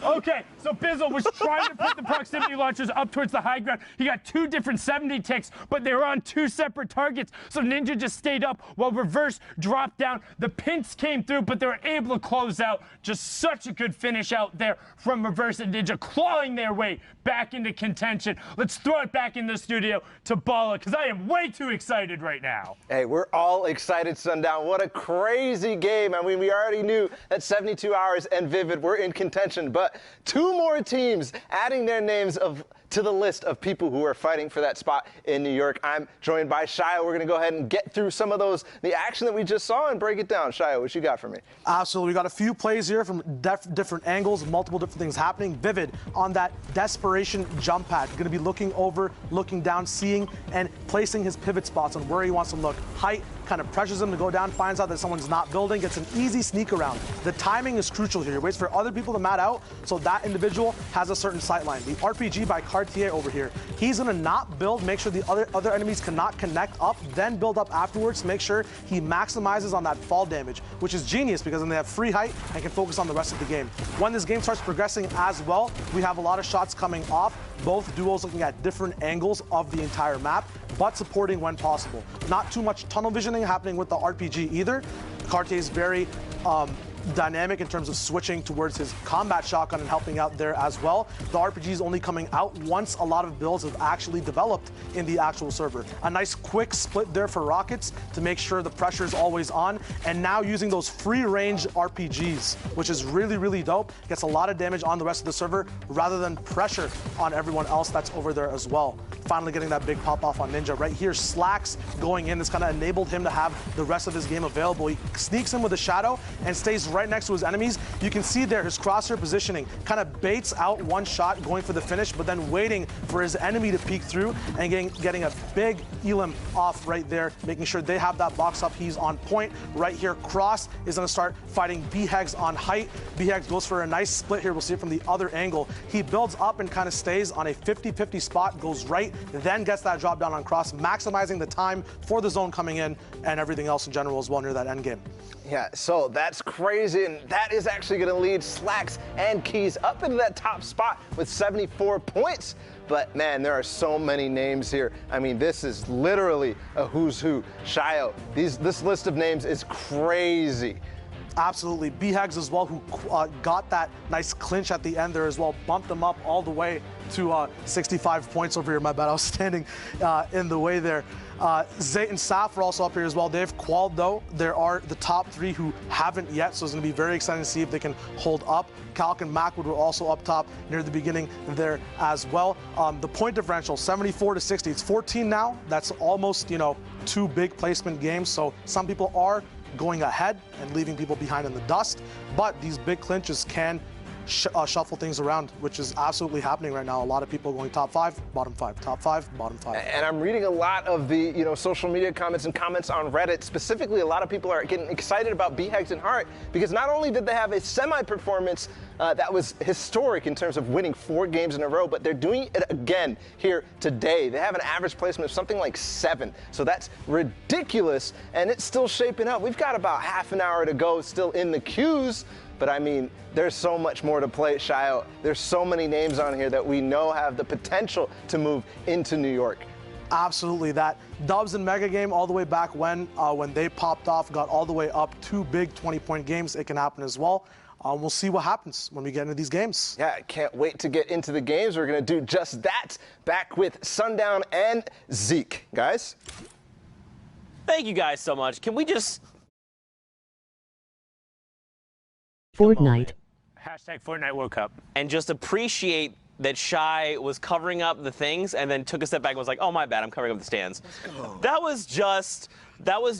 Speaker 2: Okay, so Bizzle was trying to put the proximity launchers up towards the high ground. He got 2 different 70 ticks, but they were on 2 separate targets. So Ninja just stayed up while Reverse dropped down. The Pints came through, but they were able to close out. Just such a good finish out there from Reverse and Ninja, clawing their way back into contention. Let's throw it back in the studio to Bala, because I am way too excited right now.
Speaker 1: Hey, we're all excited, Sundown. What a crazy game. I mean, we already knew that 72 Hours and Vivid were in contention, but 2 more teams adding their names to the list of people who are fighting for that spot in New York. I'm joined by Shia. We're going to go ahead and get through some of the action that we just saw and break it down. Shia, what you got for me?
Speaker 10: Absolutely. We got a few plays here from different angles, multiple different things happening. Vivid on that desperation jump pad. Going to be looking over, looking down, seeing and placing his pivot spots on where he wants to look. Height kind of pressures him to go down, finds out that someone's not building, gets an easy sneak around. The timing is crucial here. He waits for other people to mat out so that individual has a certain sight line. The RPG by Cartier over here, he's going to not build, make sure the other enemies cannot connect up, then build up afterwards to make sure he maximizes on that fall damage, which is genius because then they have free height and can focus on the rest of the game. When this game starts progressing as well, we have a lot of shots coming off, both duos looking at different angles of the entire map, but supporting when possible. Not too much tunnel visioning happening with the RPG either. Cartier is very dynamic in terms of switching towards his combat shotgun and helping out there as well. The RPG is only coming out once a lot of builds have actually developed in the actual server. A nice quick split there for Rockets to make sure the pressure is always on, and now using those free range RPGs, which is really, really dope. Gets a lot of damage on the rest of the server rather than pressure on everyone else that's over there as well. Finally getting that big pop off on Ninja. Right here, Slacks going in. This kind of enabled him to have the rest of his game available. He sneaks in with a shadow and stays right next to his enemies. You can see there his crosshair positioning kind of baits out one shot going for the finish, but then waiting for his enemy to peek through and getting a big elim off right there, making sure they have that box up. He's on point right here. Cross is going to start fighting B-Hegs on height. B-Hegs goes for a nice split here. We'll see it from the other angle. He builds up and kind of stays on a 50-50 spot, goes right, then gets that drop down on Cross, maximizing the time for the zone coming in and everything else in general as well near that end game.
Speaker 1: Yeah, so that's crazy, and that is actually going to lead Slacks and Keys up into that top spot with 74 points. But, man, there are so many names here. I mean, this is literally a who's who. Shio, this list of names is crazy.
Speaker 10: Absolutely. B-Hags as well, who got that nice clinch at the end there as well, bumped them up all the way to 65 points over here. My bad, I was standing in the way there. Zayt and Saf are also up here as well. They've qualled, though. There are the top 3 who haven't yet, so it's going to be very exciting to see if they can hold up. Calc and Macwood were also up top near the beginning there as well. The point differential, 74 to 60. It's 14 now. That's almost, 2 big placement games, so some people are going ahead and leaving people behind in the dust, but these big clinches can shuffle things around, which is absolutely happening right now. A lot of people going top 5, bottom 5, top 5, bottom 5.
Speaker 1: And I'm reading a lot of the social media comments and comments on Reddit. Specifically, a lot of people are getting excited about B-Hegs and Heart because not only did they have a semi-performance that was historic in terms of winning 4 games in a row, but they're doing it again here today. They have an average placement of something like 7, so that's ridiculous, and it's still shaping up. We've got about half an hour to go still in the queues. But I mean, there's so much more to play, Shio. There's so many names on here that we know have the potential to move into New York.
Speaker 10: Absolutely. That Dubs and Mega game all the way back when they popped off, got all the way up 2 big 20-point games. It can happen as well. We'll see what happens when we get into these games.
Speaker 1: Yeah, I can't wait to get into the games. We're going to do just that. Back with Sundown and Zeke. Guys?
Speaker 3: Thank you guys so much. Can we just...
Speaker 12: Fortnite.
Speaker 2: Hashtag Fortnite World Cup.
Speaker 3: And just appreciate that Shy was covering up the things and then took a step back and was like, oh, my bad, I'm covering up the stands.
Speaker 1: Let's go.
Speaker 3: That was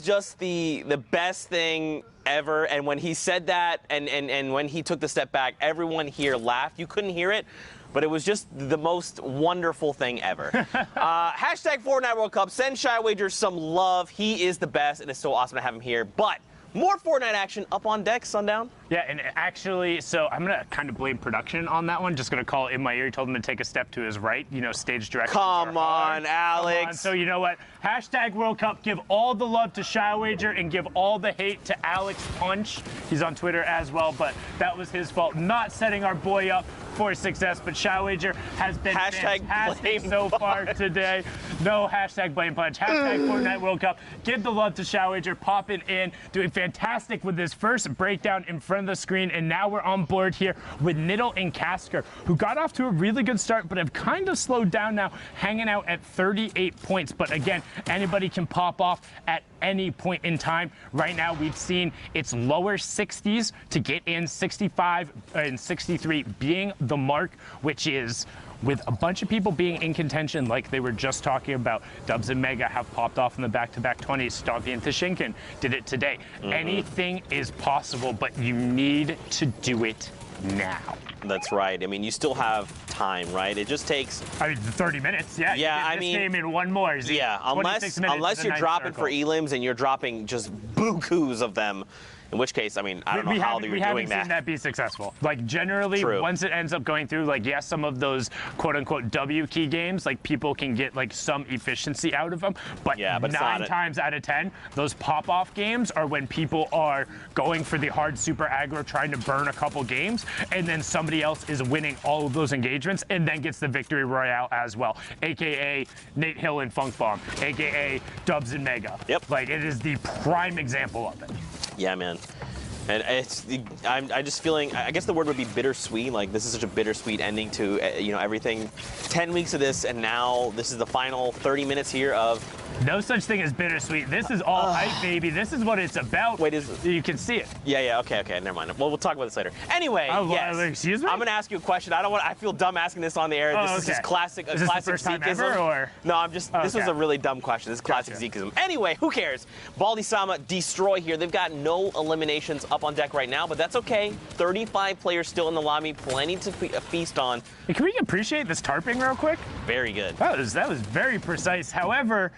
Speaker 3: just the best thing ever. And when he said that and when he took the step back, everyone here laughed. You couldn't hear it, but it was just the most wonderful thing ever. Hashtag Fortnite World Cup. Send Shy Wager some love. He is the best, and it's so awesome to have him here. But More Fortnite action up on deck, Sundown.
Speaker 2: Yeah, and actually, so I'm going to kind of blame production on that one. Just going to call it in my ear. He told him to take a step to his right. You know, stage direction.
Speaker 3: Come on, Alex.
Speaker 2: Come on. So you know what? Hashtag World Cup. Give all the love to Shy Wager and give all the hate to Alex Punch. He's on Twitter as well, but that was his fault. Not setting our boy up for success, but Shy Wager has been fantastic so far today. No hashtag blame punch. Hashtag Fortnite World Cup. Give the love to Shy Wager. Popping in, doing fantastic with this first breakdown in front of the screen, and now we're on board here with Niddle and Casker, who got off to a really good start, but have kind of slowed down now, hanging out at 38 points. But again, anybody can pop off at any point in time. Right now, we've seen its lower 60s to get in 65 and 63 being the mark, which is with a bunch of people being in contention, like they were just talking about. Dubs and Mega have popped off in the back-to-back 20s. Stompy and Tashinkin did it today. Anything is possible, but you need to do it now.
Speaker 3: That's right. I mean, you still have time, right? It just takes...
Speaker 2: 30 minutes, yeah.
Speaker 3: Yeah, I mean...
Speaker 2: game in one more.
Speaker 3: Yeah, unless you're dropping for elims and you're dropping just bukus of them, in which case, I mean, I don't know how you're doing that.
Speaker 2: We haven't seen that be successful. Like, generally, once it ends up going through, like, yes, some of those quote-unquote W key games, like, people can get, like, some efficiency out of them. But, 9 times out of 10, those pop-off games are when people are going for the hard super aggro, trying to burn a couple games, and then somebody else is winning all of those engagements and then gets the victory royale as well, a.k.a. Nate Hill and Funk Bomb, a.k.a. Dubs and Mega.
Speaker 3: Yep.
Speaker 2: Like, it is the prime example of it.
Speaker 3: Yeah, man. And I'm just feeling, I guess the word would be bittersweet. Like, this is such a bittersweet ending to, you know, everything. 10 weeks of this, and now this is the final 30 minutes here of...
Speaker 2: No such thing as bittersweet. This is all hype, baby. This is what it's about.
Speaker 3: Wait, is it?
Speaker 2: You can see it.
Speaker 3: Yeah, okay, never mind. Well, we'll talk about this later. Anyway, yes.
Speaker 2: Excuse me?
Speaker 3: I'm gonna ask you a question. I feel dumb asking this on the air. This is just classic
Speaker 2: Is this the first time ever, or?
Speaker 3: No, I'm just, this was a really dumb question. This is classic Zekeism. Anyway, who cares? Baldy-sama, Destroy here. They've got no eliminations up on deck right now, but that's okay. 35 players still in the lobby, plenty to feast on.
Speaker 2: Hey, can we appreciate this tarping real quick?
Speaker 3: Very good.
Speaker 2: That was very precise. However,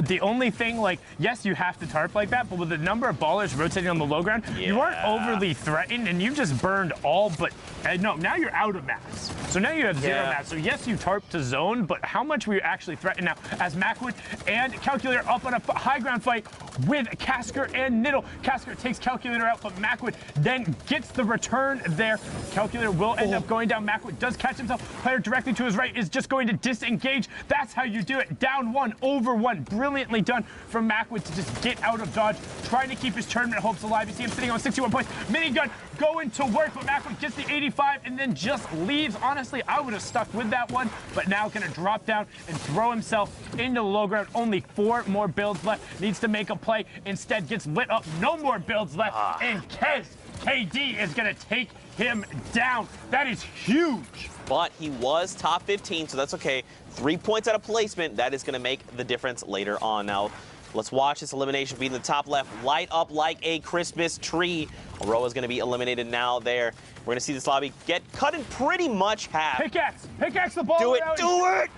Speaker 2: the only thing, like, yes, you have to tarp like that, but with the number of ballers rotating on the low ground, you aren't overly threatened, and you've just burned all but, no, now you're out of mats. So now you have 0 mats. So yes, you tarp to zone, but how much were you actually threatened now? As Macwood and Calculator up on a high ground fight with Casker and Niddle. Casker takes Calculator out, but Macwood then gets the return there. Calculator will end up going down. Macwood does catch himself. Player directly to his right is just going to disengage. That's how you do it. Down 1, over 1. Brilliantly done from Macwood to just get out of dodge, trying to keep his tournament hopes alive. You see him sitting on 61 points. Minigun going to work, but Macwood gets the 85 and then just leaves. Honestly, I would have stuck with that one, but now going to drop down and throw himself into the low ground. Only 4 more builds left. Needs to make a play. Instead gets lit up. No more builds left. And KD is going to take him down. That is huge.
Speaker 3: But he was top 15, so that's okay. 3 points out of placement. That is going to make the difference later on. Now, let's watch this elimination be in the top left. Light up like a Christmas tree. Aroa's going to be eliminated now there. We're going to see this lobby get cut in pretty much half.
Speaker 2: Pickaxe the ball.
Speaker 3: Do it.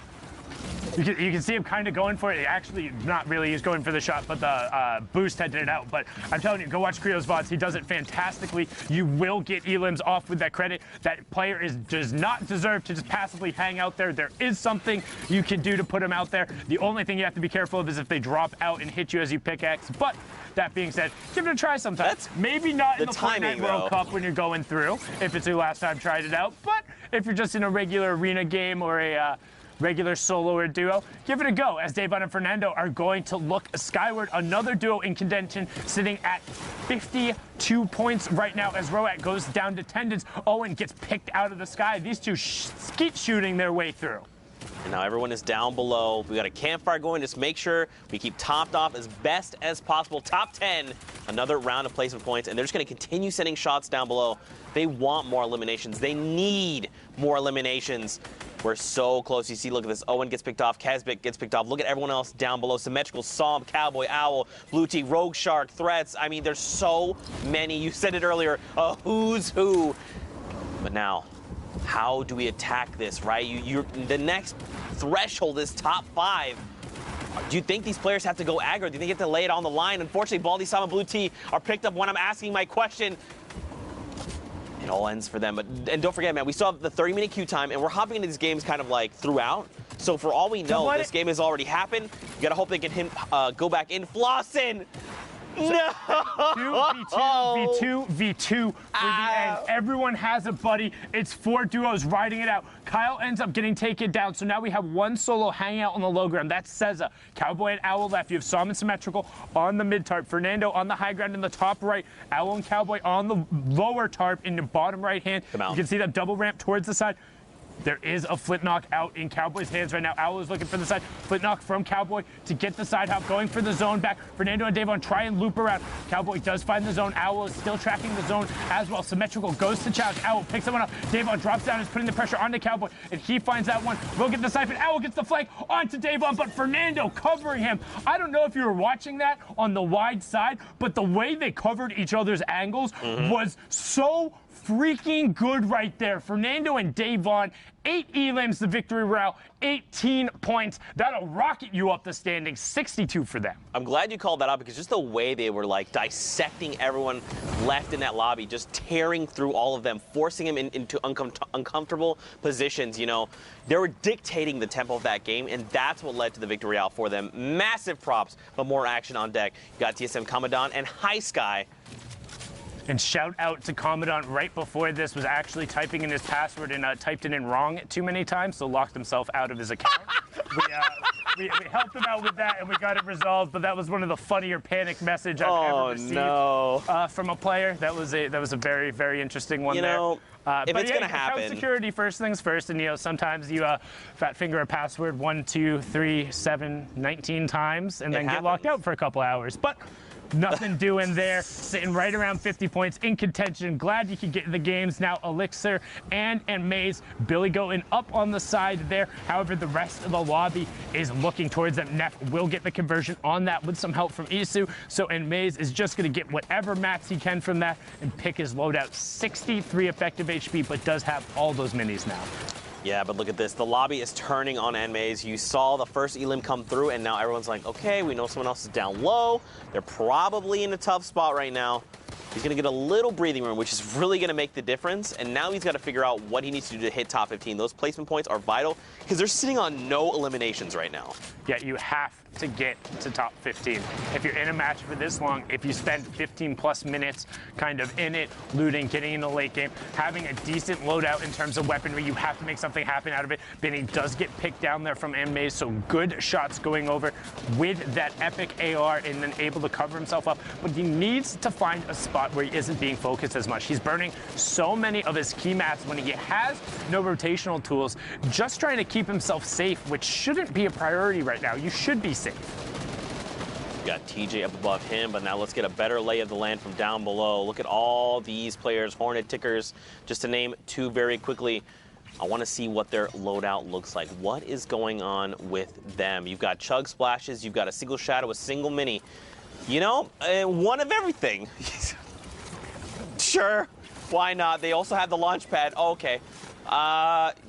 Speaker 2: You can see him kind of going for it. Actually, not really. He's going for the shot, but the boost headed it out. But I'm telling you, go watch Creo's VODs. He does it fantastically. You will get elims off with that credit. That player does not deserve to just passively hang out there. There is something you can do to put him out there. The only thing you have to be careful of is if they drop out and hit you as you pickaxe. But that being said, give it a try sometime. Maybe not in the Fortnite World Cup when you're going through, if it's your last time trying it out. But if you're just in a regular arena game or a regular solo or duo, give it a go, as Dave and Fernando are going to look skyward. Another duo in contention, sitting at 52 points right now as Roat goes down to tendons. Owen gets picked out of the sky. These two skeet shooting their way through.
Speaker 3: And now everyone is down below. We got a campfire going. Just make sure we keep topped off as best as possible. Top 10, another round of placement points, and they're just going to continue sending shots down below. They want more eliminations. They need more eliminations. We're so close. You see, look at this. Owen gets picked off. Kazbek gets picked off. Look at everyone else down below. Symmetrical, Somb, Cowboy, Owl, Blue Tea, Rogue Shark, Threats. I mean, there's so many. You said it earlier, a who's who. But now, how do we attack this, right? The next threshold is top 5. Do you think these players have to go aggro? Do you think you have to lay it on the line? Unfortunately, Baldy, Sama, Blue T are picked up when I'm asking my question. It all ends for them. And don't forget, man, we still have the 30-minute queue time, and we're hopping into these games kind of like throughout. So for all we know, this game has already happened. You gotta hope they can go back in. Flossin! No!
Speaker 2: V2 for the end. Everyone has a buddy. It's 4 duos riding it out. Kyle ends up getting taken down, so now we have one solo hanging out on the low ground. That's Ceza. Cowboy and Owl left. You have Sam and Symmetrical on the mid tarp. Fernando on the high ground in the top right. Owl and Cowboy on the lower tarp in the bottom right hand. You can see that double ramp towards the side. There is a flip knock out in Cowboy's hands right now. Owl is looking for the side. Flip knock from Cowboy to get the side hop, going for the zone back. Fernando and Davon try and loop around. Cowboy does find the zone. Owl is still tracking the zone as well. Symmetrical goes to challenge. Owl picks someone up. Davon drops down and is putting the pressure onto Cowboy, and he finds that one. Will get the siphon. Owl gets the flank onto Davon, but Fernando covering him. I don't know if you were watching that on the wide side, but the way they covered each other's angles was so freaking good right there. Fernando and Davon, 8 elims, the victory route, 18 points. That'll rocket you up the standings, 62 for them.
Speaker 3: I'm glad you called that out, because just the way they were like dissecting everyone left in that lobby, just tearing through all of them, forcing them into uncomfortable positions, you know, they were dictating the tempo of that game, and that's what led to the victory route for them. Massive props, but more action on deck. You got TSM Commandant and High Sky.
Speaker 2: And shout out to Commandant right before this was actually typing in his password and typed it in wrong too many times, so locked himself out of his account. we helped him out with that, and we got it resolved, but that was one of the funnier panic message I've ever received from a player. That was a very, very interesting one.
Speaker 3: You know, if it's going to happen.
Speaker 2: Account security, first things first, and you know, sometimes you fat finger a password 1, 2, 3, 7, 19 times, and then get locked out for a couple hours. But nothing doing there, sitting right around 50 points in contention. Glad you could get in the games now. Elixir and Maze, Billy going up on the side there. However, the rest of the lobby is looking towards them. Neff will get the conversion on that with some help from Isu. So, and Maze is just going to get whatever mats he can from that and pick his loadout. 63 effective HP, but does have all those minis now.
Speaker 3: Yeah, but look at this. The lobby is turning on Enmaze. You saw the first elim come through, and now everyone's like, okay, we know someone else is down low. They're probably in a tough spot right now. He's going to get a little breathing room, which is really going to make the difference. And now he's got to figure out what he needs to do to hit top 15. Those placement points are vital because they're sitting on no eliminations right now.
Speaker 2: Yeah, you have to get to top 15. If you're in a match for this long, if you spend 15 plus minutes kind of in it, looting, getting in the late game, having a decent loadout in terms of weaponry, you have to make something happen out of it. Benny does get picked down there from Enmaze, so good shots going over with that epic AR and then able to cover himself up. But he needs to find a spot where he isn't being focused as much. He's burning so many of his key mats when he has no rotational tools, just trying to keep himself safe, which shouldn't be a priority right now. You should be safe.
Speaker 3: You got TJ up above him, but now let's get a better lay of the land from down below. Look at all these players, Hornet, Tickers, just to name 2 very quickly. I want to see what their loadout looks like. What is going on with them? You've got Chug Splashes, you've got a single shadow, a single mini. You know, one of everything. Sure, why not? They also have the launch pad. Oh, okay.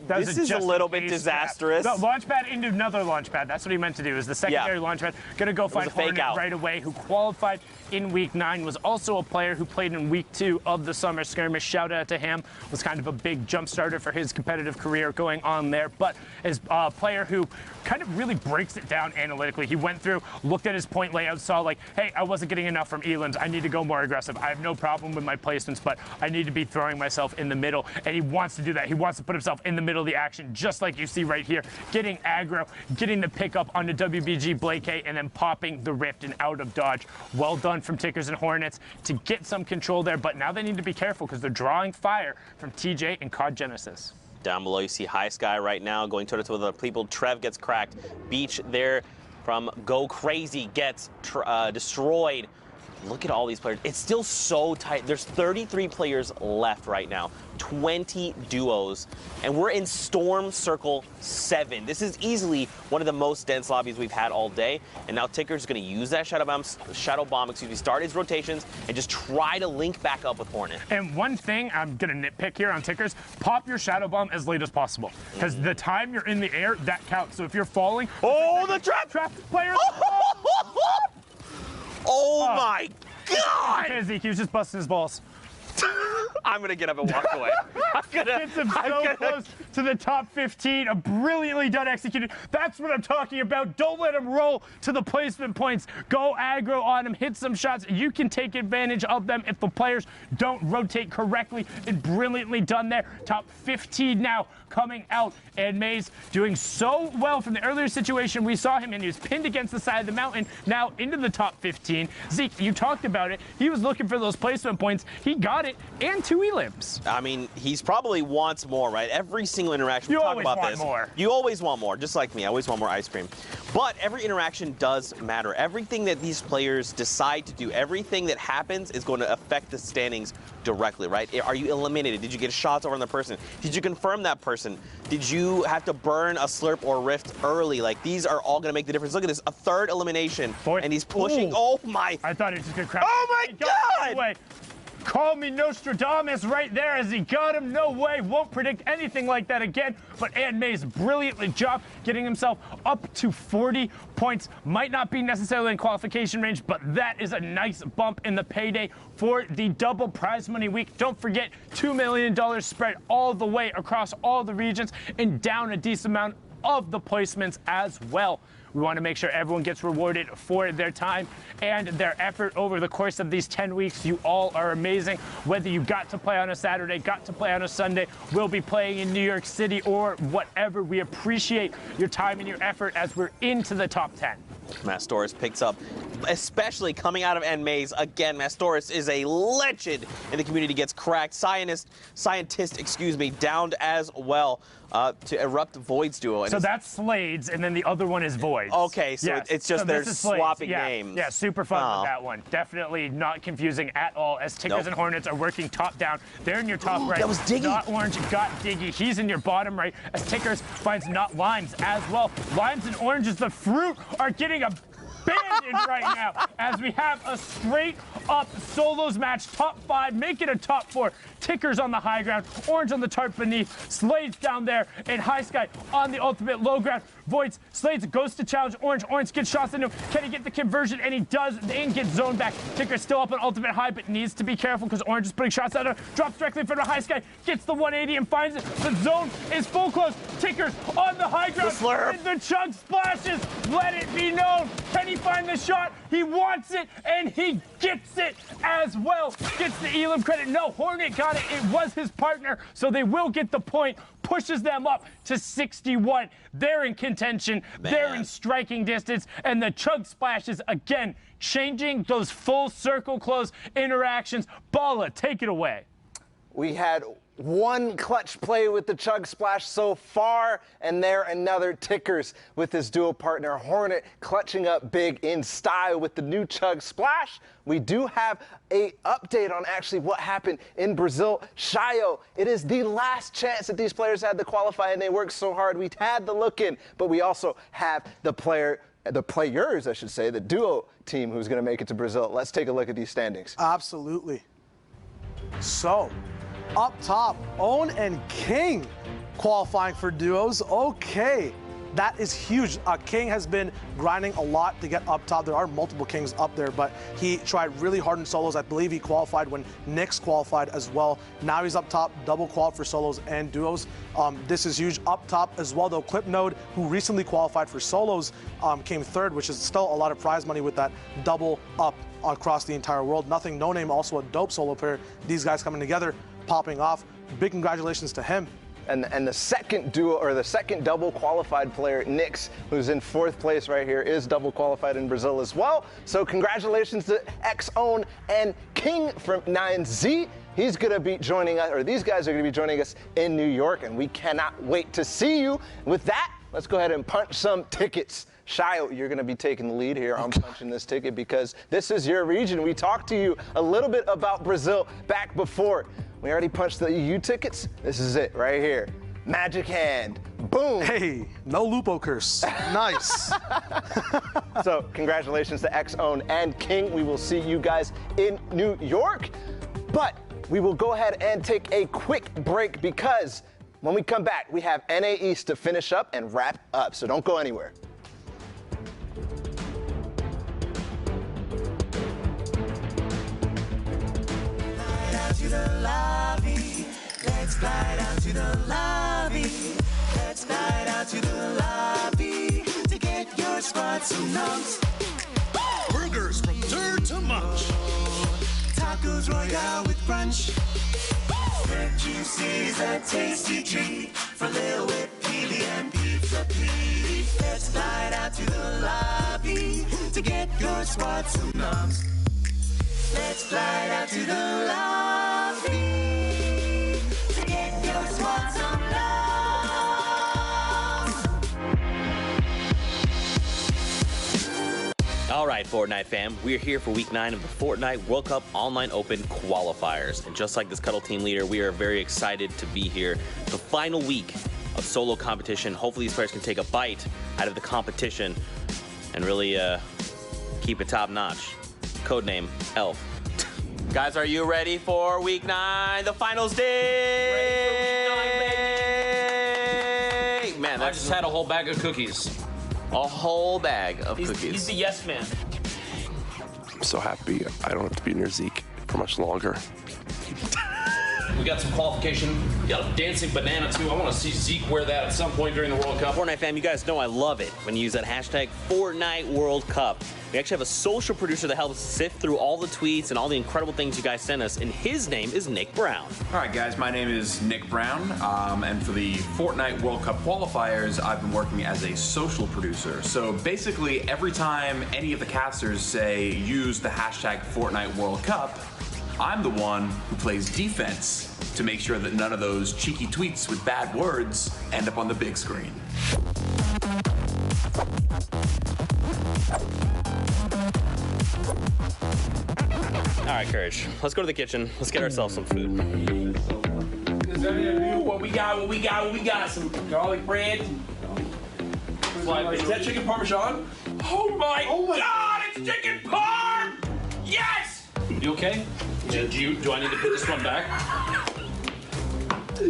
Speaker 3: This is a little bit disastrous.
Speaker 2: No, launch pad into another launch pad. That's what he meant to do. Is the secondary launch pad. Gonna go find Hornet right away, who qualified in week 9, was also a player who played in week 2 of the summer skirmish. Shout out to him. Was kind of a big jump starter for his competitive career going on there, but is a player who kind of really breaks it down analytically. He went through, looked at his point layout, saw like, hey, I wasn't getting enough from elims. I need to go more aggressive. I have no problem with my placements, but I need to be throwing myself in the middle, and he wants to do that. He wants to put himself in the middle of the action, just like you see right here, getting aggro, getting the pickup on the WBG Blake K, and then popping the rift and out of dodge. Well done from Tickers and Hornets to get some control there, but now they need to be careful because they're drawing fire from TJ and COD Genesis.
Speaker 3: Down below, you see High Sky right now going toe-to-toe with the people. Trev gets cracked. Beach there from Go Crazy gets destroyed. look at all these players. It's still so tight. There's 33 players left right now, 20 duos, and we're in Storm Circle 7. This is easily one of the most dense lobbies we've had all day, and now Ticker's going to use that Shadow Bomb, start his rotations, and just try to link back up with Hornet.
Speaker 2: And one thing I'm going to nitpick here on Tickers, pop your Shadow Bomb as late as possible, because the time you're in the air, that counts. So if you're falling...
Speaker 3: Oh, the trap
Speaker 2: player!
Speaker 3: Oh my God!
Speaker 2: Okay, Zeke, he was just busting his balls.
Speaker 3: I'm going to get up and walk away.
Speaker 2: Gets him so close to the top 15. A brilliantly done executed. That's what I'm talking about. Don't let him roll to the placement points. Go aggro on him. Hit some shots. You can take advantage of them if the players don't rotate correctly. And brilliantly done there. Top 15 now coming out. And Maze doing so well from the earlier situation we saw him in. He was pinned against the side of the mountain. Now into the top 15. Zeke, you talked about it. He was looking for those placement points. He got it, and 2 elims.
Speaker 3: I mean, he's probably wants more, right? Every single interaction, we talk about this. You always want more, just like me. I always want more ice cream. But every interaction does matter. Everything that these players decide to do, everything that happens is going to affect the standings directly, right? Are you eliminated? Did you get shots over on the person? Did you confirm that person? Did you have to burn a slurp or rift early? Like, these are all going to make the difference. Look at this, a 3rd elimination, and he's pushing.
Speaker 2: Ooh.
Speaker 3: Oh my!
Speaker 2: I thought he was just going to crash.
Speaker 3: Oh my God!
Speaker 2: Anyway. Call me Nostradamus right there as he got him. No way. Won't predict anything like that again. But Maze brilliantly job getting himself up to 40 points. Might not be necessarily in qualification range, but that is a nice bump in the payday for the double prize money week. Don't forget, $2 million spread all the way across all the regions and down a decent amount of the placements as well. We want to make sure everyone gets rewarded for their time and their effort over the course of these 10 weeks. You all are amazing. Whether you got to play on a Saturday, got to play on a Sunday, will be playing in New York City or whatever. We appreciate your time and your effort as we're into the top 10.
Speaker 3: Mastoris picks up, especially coming out of Maze. Again, Mastoris is a legend in the community, gets cracked. Scientist, downed as well to Erupt Void's duo.
Speaker 2: So that's Slades, and then the other one is Voids.
Speaker 3: Okay, so yes. It's just they're swapping names.
Speaker 2: Yeah, super fun with that one. Definitely not confusing at all, as Tickers and Hornets are working top down. They're in your top right.
Speaker 3: That was Diggy.
Speaker 2: Not Orange got Diggy. He's in your bottom right, as Tickers finds Not Limes as well. Limes and Oranges, the fruit, are getting abandoned right now as we have a straight up solos match. Top 5, make it a top 4. Tickers on the high ground, Orange on the tarp beneath, Slades down there, and High Sky on the ultimate low ground. Voids, Slades goes to challenge Orange. Orange gets shots into him. Can he get the conversion? And he does, and gets zoned back. Tickers still up on ultimate high, but needs to be careful because Orange is putting shots at him. Drops directly in front of High Sky, gets the 180 and finds it. The zone is full close. Tickers on the high ground. The chug splashes. Let it be known. Can he find the shot? He wants it, and he gets it as well. Gets the Elim credit. No, Hornet got it. It was his partner, so they will get the point. Pushes them up to 61. They're in contention. Man. They're in striking distance. And the chug splashes, again, changing those full circle close interactions. Balla, take it away.
Speaker 1: We had one clutch play with the chug splash so far, and there another. Tickers with his duo partner Hornet clutching up big in style with the new chug splash. We do have a update on actually what happened in Brazil. Shayo, it is the last chance that these players had to qualify, and they worked so hard. We had the look in, but we also have the players, I should say, the duo team who's going to make it to Brazil. Let's take a look at these standings.
Speaker 10: Absolutely. So, up top, Own and King qualifying for duos. Okay, that is huge. King has been grinding a lot to get up top. There are multiple Kings up there, but he tried really hard in solos. I believe he qualified when Nyx qualified as well. Now he's up top, double qual for solos and duos. This is huge. Up top as well, though, Clipnode, who recently qualified for solos, came 3rd, which is still a lot of prize money with that double up across the entire world. Nothing, No Name, also a dope solo player. These guys coming together, popping off. Big congratulations to him.
Speaker 1: And the second duo, or the second double qualified player, Nyx, who's in 4th place right here, is double qualified in Brazil as well. So congratulations to X-Own and King from 9Z. He's going to be joining us, or these guys are going to be joining us in New York, and we cannot wait to see you. With that, let's go ahead and punch some tickets. Shio, you're going to be taking the lead here on punching this ticket because this is your region. We talked to you a little bit about Brazil back before. We already punched the EU tickets. This is it right here. Magic hand. Boom.
Speaker 10: Hey, no Lupo curse. Nice.
Speaker 1: So congratulations to X-Own and King. We will see you guys in New York. But we will go ahead and take a quick break because when we come back, we have NA East to finish up and wrap up. So don't go anywhere.
Speaker 4: To the lobby. Let's fly down to the lobby. Let's fly down to the lobby to get your squad some nums.
Speaker 13: Burgers from dirt to munch.
Speaker 4: Tacos Royale with brunch. Red juices, a tasty treat for Lil Whip, PB, and Pizza Pete. Let's fly down to the lobby to get your squad some nums. Let's fly down to the lobby to get your squad some love.
Speaker 3: All right, Fortnite fam, we're here for week 9 of the Fortnite World Cup Online Open qualifiers. And just like this Cuddle team leader, we are very excited to be here. The final week of solo competition. Hopefully these players can take a bite out of the competition and really keep it top notch. Codename Elf. Guys, are you ready for week 9, the finals day?
Speaker 7: Ready for week 9, baby.
Speaker 3: Man,
Speaker 7: I just had a whole bag of cookies.
Speaker 3: A whole bag of cookies.
Speaker 8: He's the yes man.
Speaker 14: I'm so happy I don't have to be near Zeke for much longer.
Speaker 7: We got some qualification. We got a dancing banana, too. I want to see Zeke wear that at some point during the World Cup.
Speaker 3: Fortnite fam, you guys know I love it when you use that hashtag Fortnite World Cup. We actually have a social producer that helps sift through all the tweets and all the incredible things you guys send us, and his name is Nick Brown.
Speaker 15: All right, guys, my name is Nick Brown, and for the Fortnite World Cup qualifiers, I've been working as a social producer. So basically, every time any of the casters say use the hashtag Fortnite World Cup, I'm the one who plays defense to make sure that none of those cheeky tweets with bad words end up on the big screen.
Speaker 3: All right, Courage, let's go to the kitchen. Let's get ourselves some food.
Speaker 7: What we got? Some garlic bread. Is that chicken parmesan? Oh my God, it's chicken parm! Yes! You okay? Do I need to put this one back?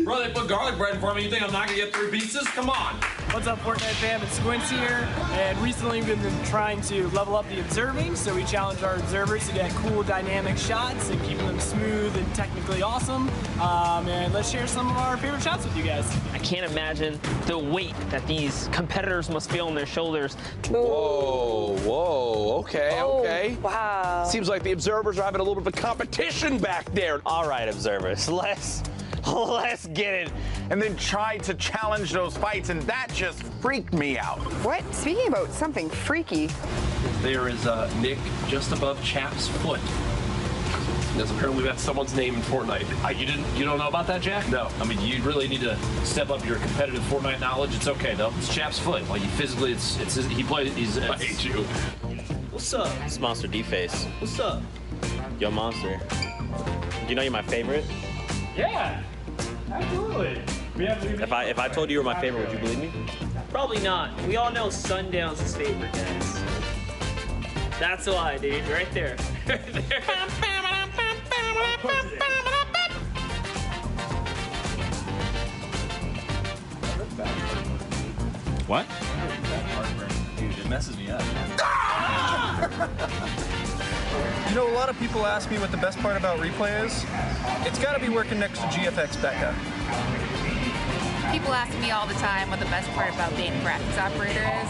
Speaker 7: Bro, they put garlic bread for me. You think I'm not gonna get 3 pieces? Come on.
Speaker 16: What's up, Fortnite fam? It's Squints here, and recently we've been trying to level up the observing, so we challenge our observers to get cool dynamic shots and keep them smooth and technically awesome. And let's share some of our favorite shots with you guys.
Speaker 8: I can't imagine the weight that these competitors must feel on their shoulders.
Speaker 13: Whoa, okay.
Speaker 11: Wow.
Speaker 13: Seems like the observers are having a little bit of a competition back there.
Speaker 3: All right, observers, let's get it.
Speaker 17: And then tried to challenge those fights, and that just freaked me out.
Speaker 11: What? Speaking about something freaky.
Speaker 9: There is Nick just above Chap's foot. Because apparently that's someone's name in Fortnite. You don't know about that, Jack? No. I mean, you really need to step up your competitive Fortnite knowledge. It's okay though. It's Chap's foot. Like physically, he plays. I hate you.
Speaker 3: What's up? It's Monster D-Face. What's up? Yo, Monster. Do you know you're my favorite?
Speaker 2: Yeah, absolutely.
Speaker 3: If I told you were my favorite, would you believe me?
Speaker 8: Probably not. We all know Sundown's his favorite, guys. That's why, dude. Right there.
Speaker 15: What?
Speaker 18: Dude, it messes me up. You know, a lot of people ask me what the best part about replay is. It's got to be working next to GFX Becca.
Speaker 19: People ask me all the time what the best part about being a graphics operator is.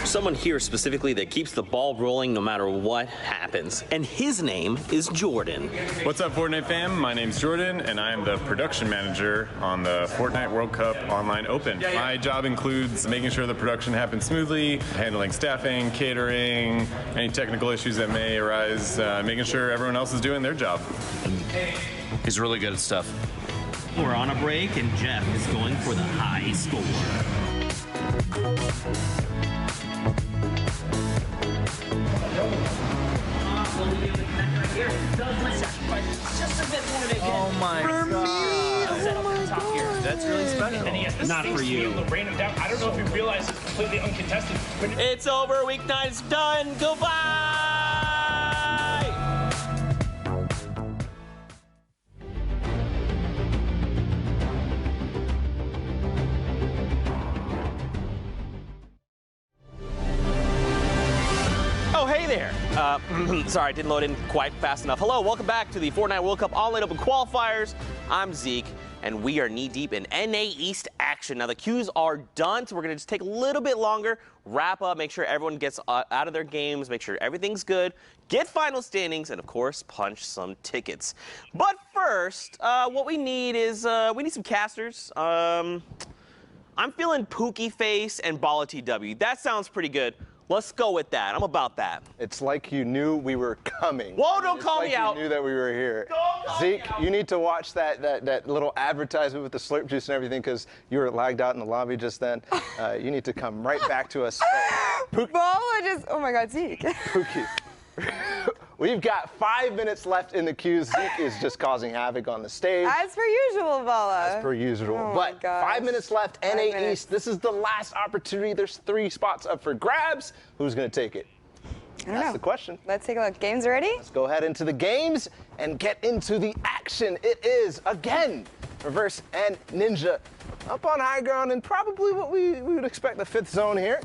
Speaker 3: Someone here specifically that keeps the ball rolling no matter what happens, and his name is Jordan.
Speaker 20: What's up, Fortnite fam? My name's Jordan, and I am the production manager on the Fortnite World Cup Online Open. My job includes making sure the production happens smoothly, handling staffing, catering, any technical issues that may arise, making sure everyone else is doing their job.
Speaker 21: He's really good at stuff.
Speaker 22: We're on a break, and Jeff is going for the high score.
Speaker 8: Oh my
Speaker 22: God. That's really special.
Speaker 2: And he has the
Speaker 22: Not for you.
Speaker 2: To rain him down. I don't know if he realizes it's completely uncontested. But
Speaker 3: It's over. Week 9 is done. Goodbye. Oh, hey there. Sorry, I didn't load in quite fast enough. Hello, welcome back to the Fortnite World Cup Online Open Qualifiers. I'm Zeke, and we are knee-deep in NA East action. Now, the queues are done, so we're going to just take a little bit longer, wrap up, make sure everyone gets out of their games, make sure everything's good, get final standings, and, of course, punch some tickets. But first, what we need is we need some casters. I'm feeling Pookie Face and Bala TW. That sounds pretty good. Let's go with that. I'm about that.
Speaker 1: It's like you knew we were coming.
Speaker 3: Whoa, don't call me out.
Speaker 1: You knew that we were here. Zeke, you need to watch that little advertisement with the slurp juice and everything because you were lagged out in the lobby just then. You need to come right back to us.
Speaker 11: Oh my God, Zeke.
Speaker 1: Pookie. We've got 5 minutes left in the queue. Zeke is just causing havoc on the stage.
Speaker 11: As per usual, Bala.
Speaker 1: As per usual.
Speaker 11: Oh
Speaker 1: but 5 minutes left. NA East. This is the last opportunity. There's 3 spots up for grabs. Who's going to take it? That's the question.
Speaker 11: Let's take a look. Games ready?
Speaker 1: Let's go ahead into the games and get into the action. It is, again, Reverse and Ninja up on high ground and probably what we would expect the 5th zone here.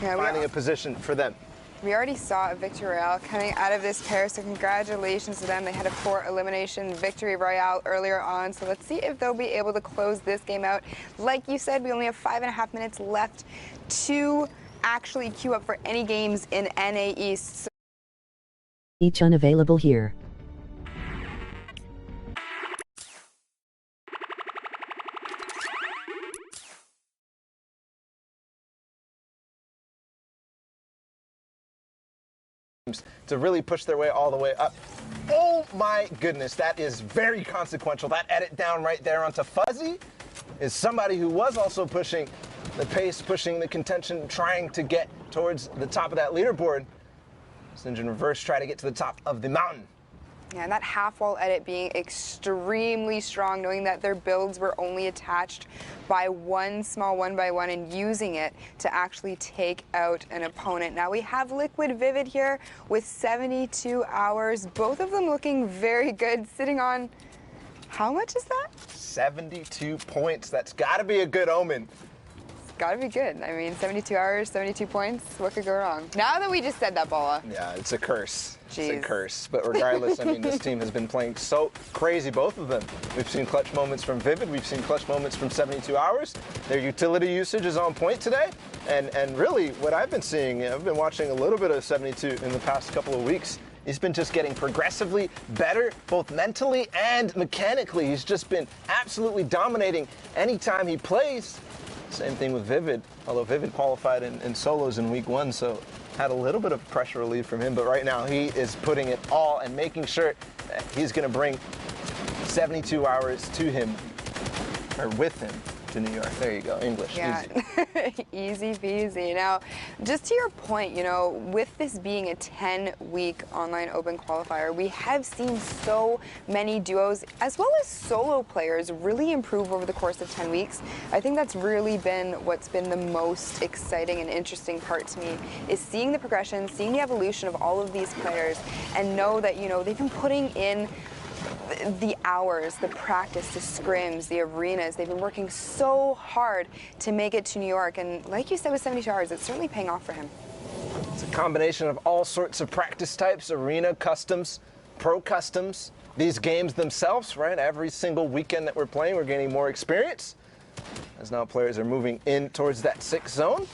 Speaker 1: Yeah, finding a position for them.
Speaker 11: We already saw a victory royale coming out of this pair, so congratulations to them. They had a 4-elimination victory royale earlier on, so let's see if they'll be able to close this game out. Like you said, we only have 5.5 minutes left to actually queue up for any games in NA East.
Speaker 12: Each unavailable here.
Speaker 1: To really push their way all the way up. Oh my goodness, that is very consequential. That edit down right there onto Fuzzy is somebody who was also pushing the pace, pushing the contention, trying to get towards the top of that leaderboard. Ninja and Reverse try to get to the top of the mountain.
Speaker 11: Yeah, and that half-wall edit being extremely strong, knowing that their builds were only attached by one small 1x1 and using it to actually take out an opponent. Now we have Liquid Vivid here with 72 hours, both of them looking very good, sitting on, how much is that?
Speaker 1: 72 points. That's got to be a good omen.
Speaker 11: Gotta be good. I mean, 72 hours, 72 points. What could go wrong? Now that we just said that, Bala.
Speaker 1: Yeah, it's a curse.
Speaker 11: Jeez.
Speaker 1: It's a curse. But regardless, I mean, this team has been playing so crazy, both of them. We've seen clutch moments from Vivid. We've seen clutch moments from 72 Hours. Their utility usage is on point today. And really, what I've been seeing, I've been watching a little bit of 72 in the past couple of weeks. He's been just getting progressively better, both mentally and mechanically. He's just been absolutely dominating anytime he plays. Same thing with Vivid, although Vivid qualified in solos in week 1, so had a little bit of pressure relief from him, but right now he is putting it all and making sure that he's going to bring 72 hours to him, or with him, to New York. There you go, English,
Speaker 11: yeah.
Speaker 1: easy.
Speaker 11: Easy peasy. Now, just to your point, you know, with this being a 10-week online open qualifier, we have seen so many duos as well as solo players really improve over the course of 10 weeks. I think that's really been what's been the most exciting and interesting part to me, is seeing the progression, seeing the evolution of all of these players, and know that, you know, they've been putting in the hours, the practice, the scrims, the arenas. They've been working so hard to make it to New York, and like you said with 72 hours, it's certainly paying off for him.
Speaker 1: It's a combination of all sorts of practice types, arena customs, pro customs, these games themselves, right? Every single weekend that we're playing, we're gaining more experience. As now players are moving in towards that 6th zone.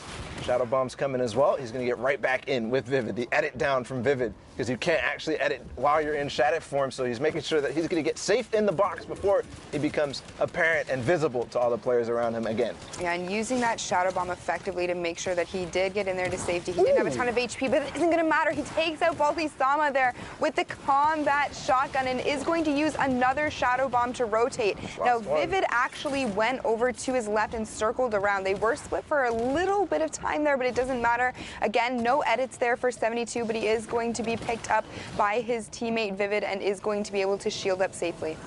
Speaker 1: Shadow Bomb's coming as well. He's going to get right back in with Vivid. The edit down from Vivid because you can't actually edit while you're in Shattered form, so he's making sure that he's going to get safe in the box before he becomes apparent and visible to all the players around him again.
Speaker 11: Yeah, and using that Shadow Bomb effectively to make sure that he did get in there to safety. He didn't have a ton of HP, but it isn't going to matter. He takes out Balti Sama there with the combat shotgun and is going to use another Shadow Bomb to rotate. Now, Vivid actually went over to his left and circled around. They were split for a little bit of time there, but it doesn't matter. Again, no edits there for 72, but he is going to be picked up by his teammate Vivid and is going to be able to shield up safely.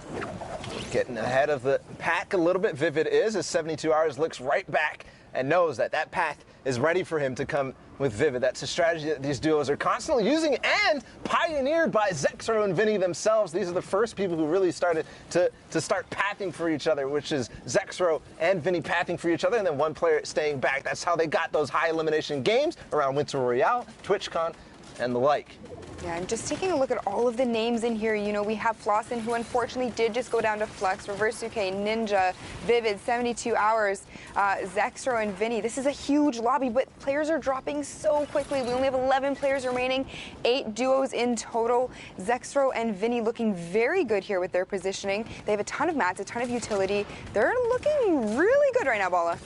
Speaker 1: Getting ahead of the pack a little bit, Vivid is, as 72 Hours looks right back and knows that that path is ready for him to come with Vivid. That's a strategy that these duos are constantly using and pioneered by Zexro and Vinny themselves. These are the first people who really started to start pathing for each other, which is Zexro and Vinny pathing for each other, and then one player staying back. That's how they got those high elimination games around Winter Royale, TwitchCon, and the like.
Speaker 11: Yeah, and just taking a look at all of the names in here, you know, we have Flossin, who unfortunately did just go down to Flux, Reverse UK, Ninja, Vivid, 72 Hours, Zexro, and Vinny. This is a huge lobby, but players are dropping so quickly. We only have 11 players remaining, 8 duos in total. Zexro and Vinny looking very good here with their positioning. They have a ton of mats, a ton of utility. They're looking really good right now, Bala.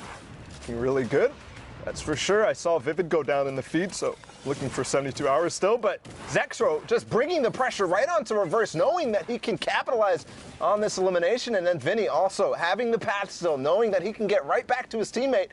Speaker 1: Looking really good. That's for sure. I saw Vivid go down in the feed, so looking for 72 Hours still. But Zexro just bringing the pressure right onto Reverse, knowing that he can capitalize on this elimination. And then Vinny also having the path still, knowing that he can get right back to his teammate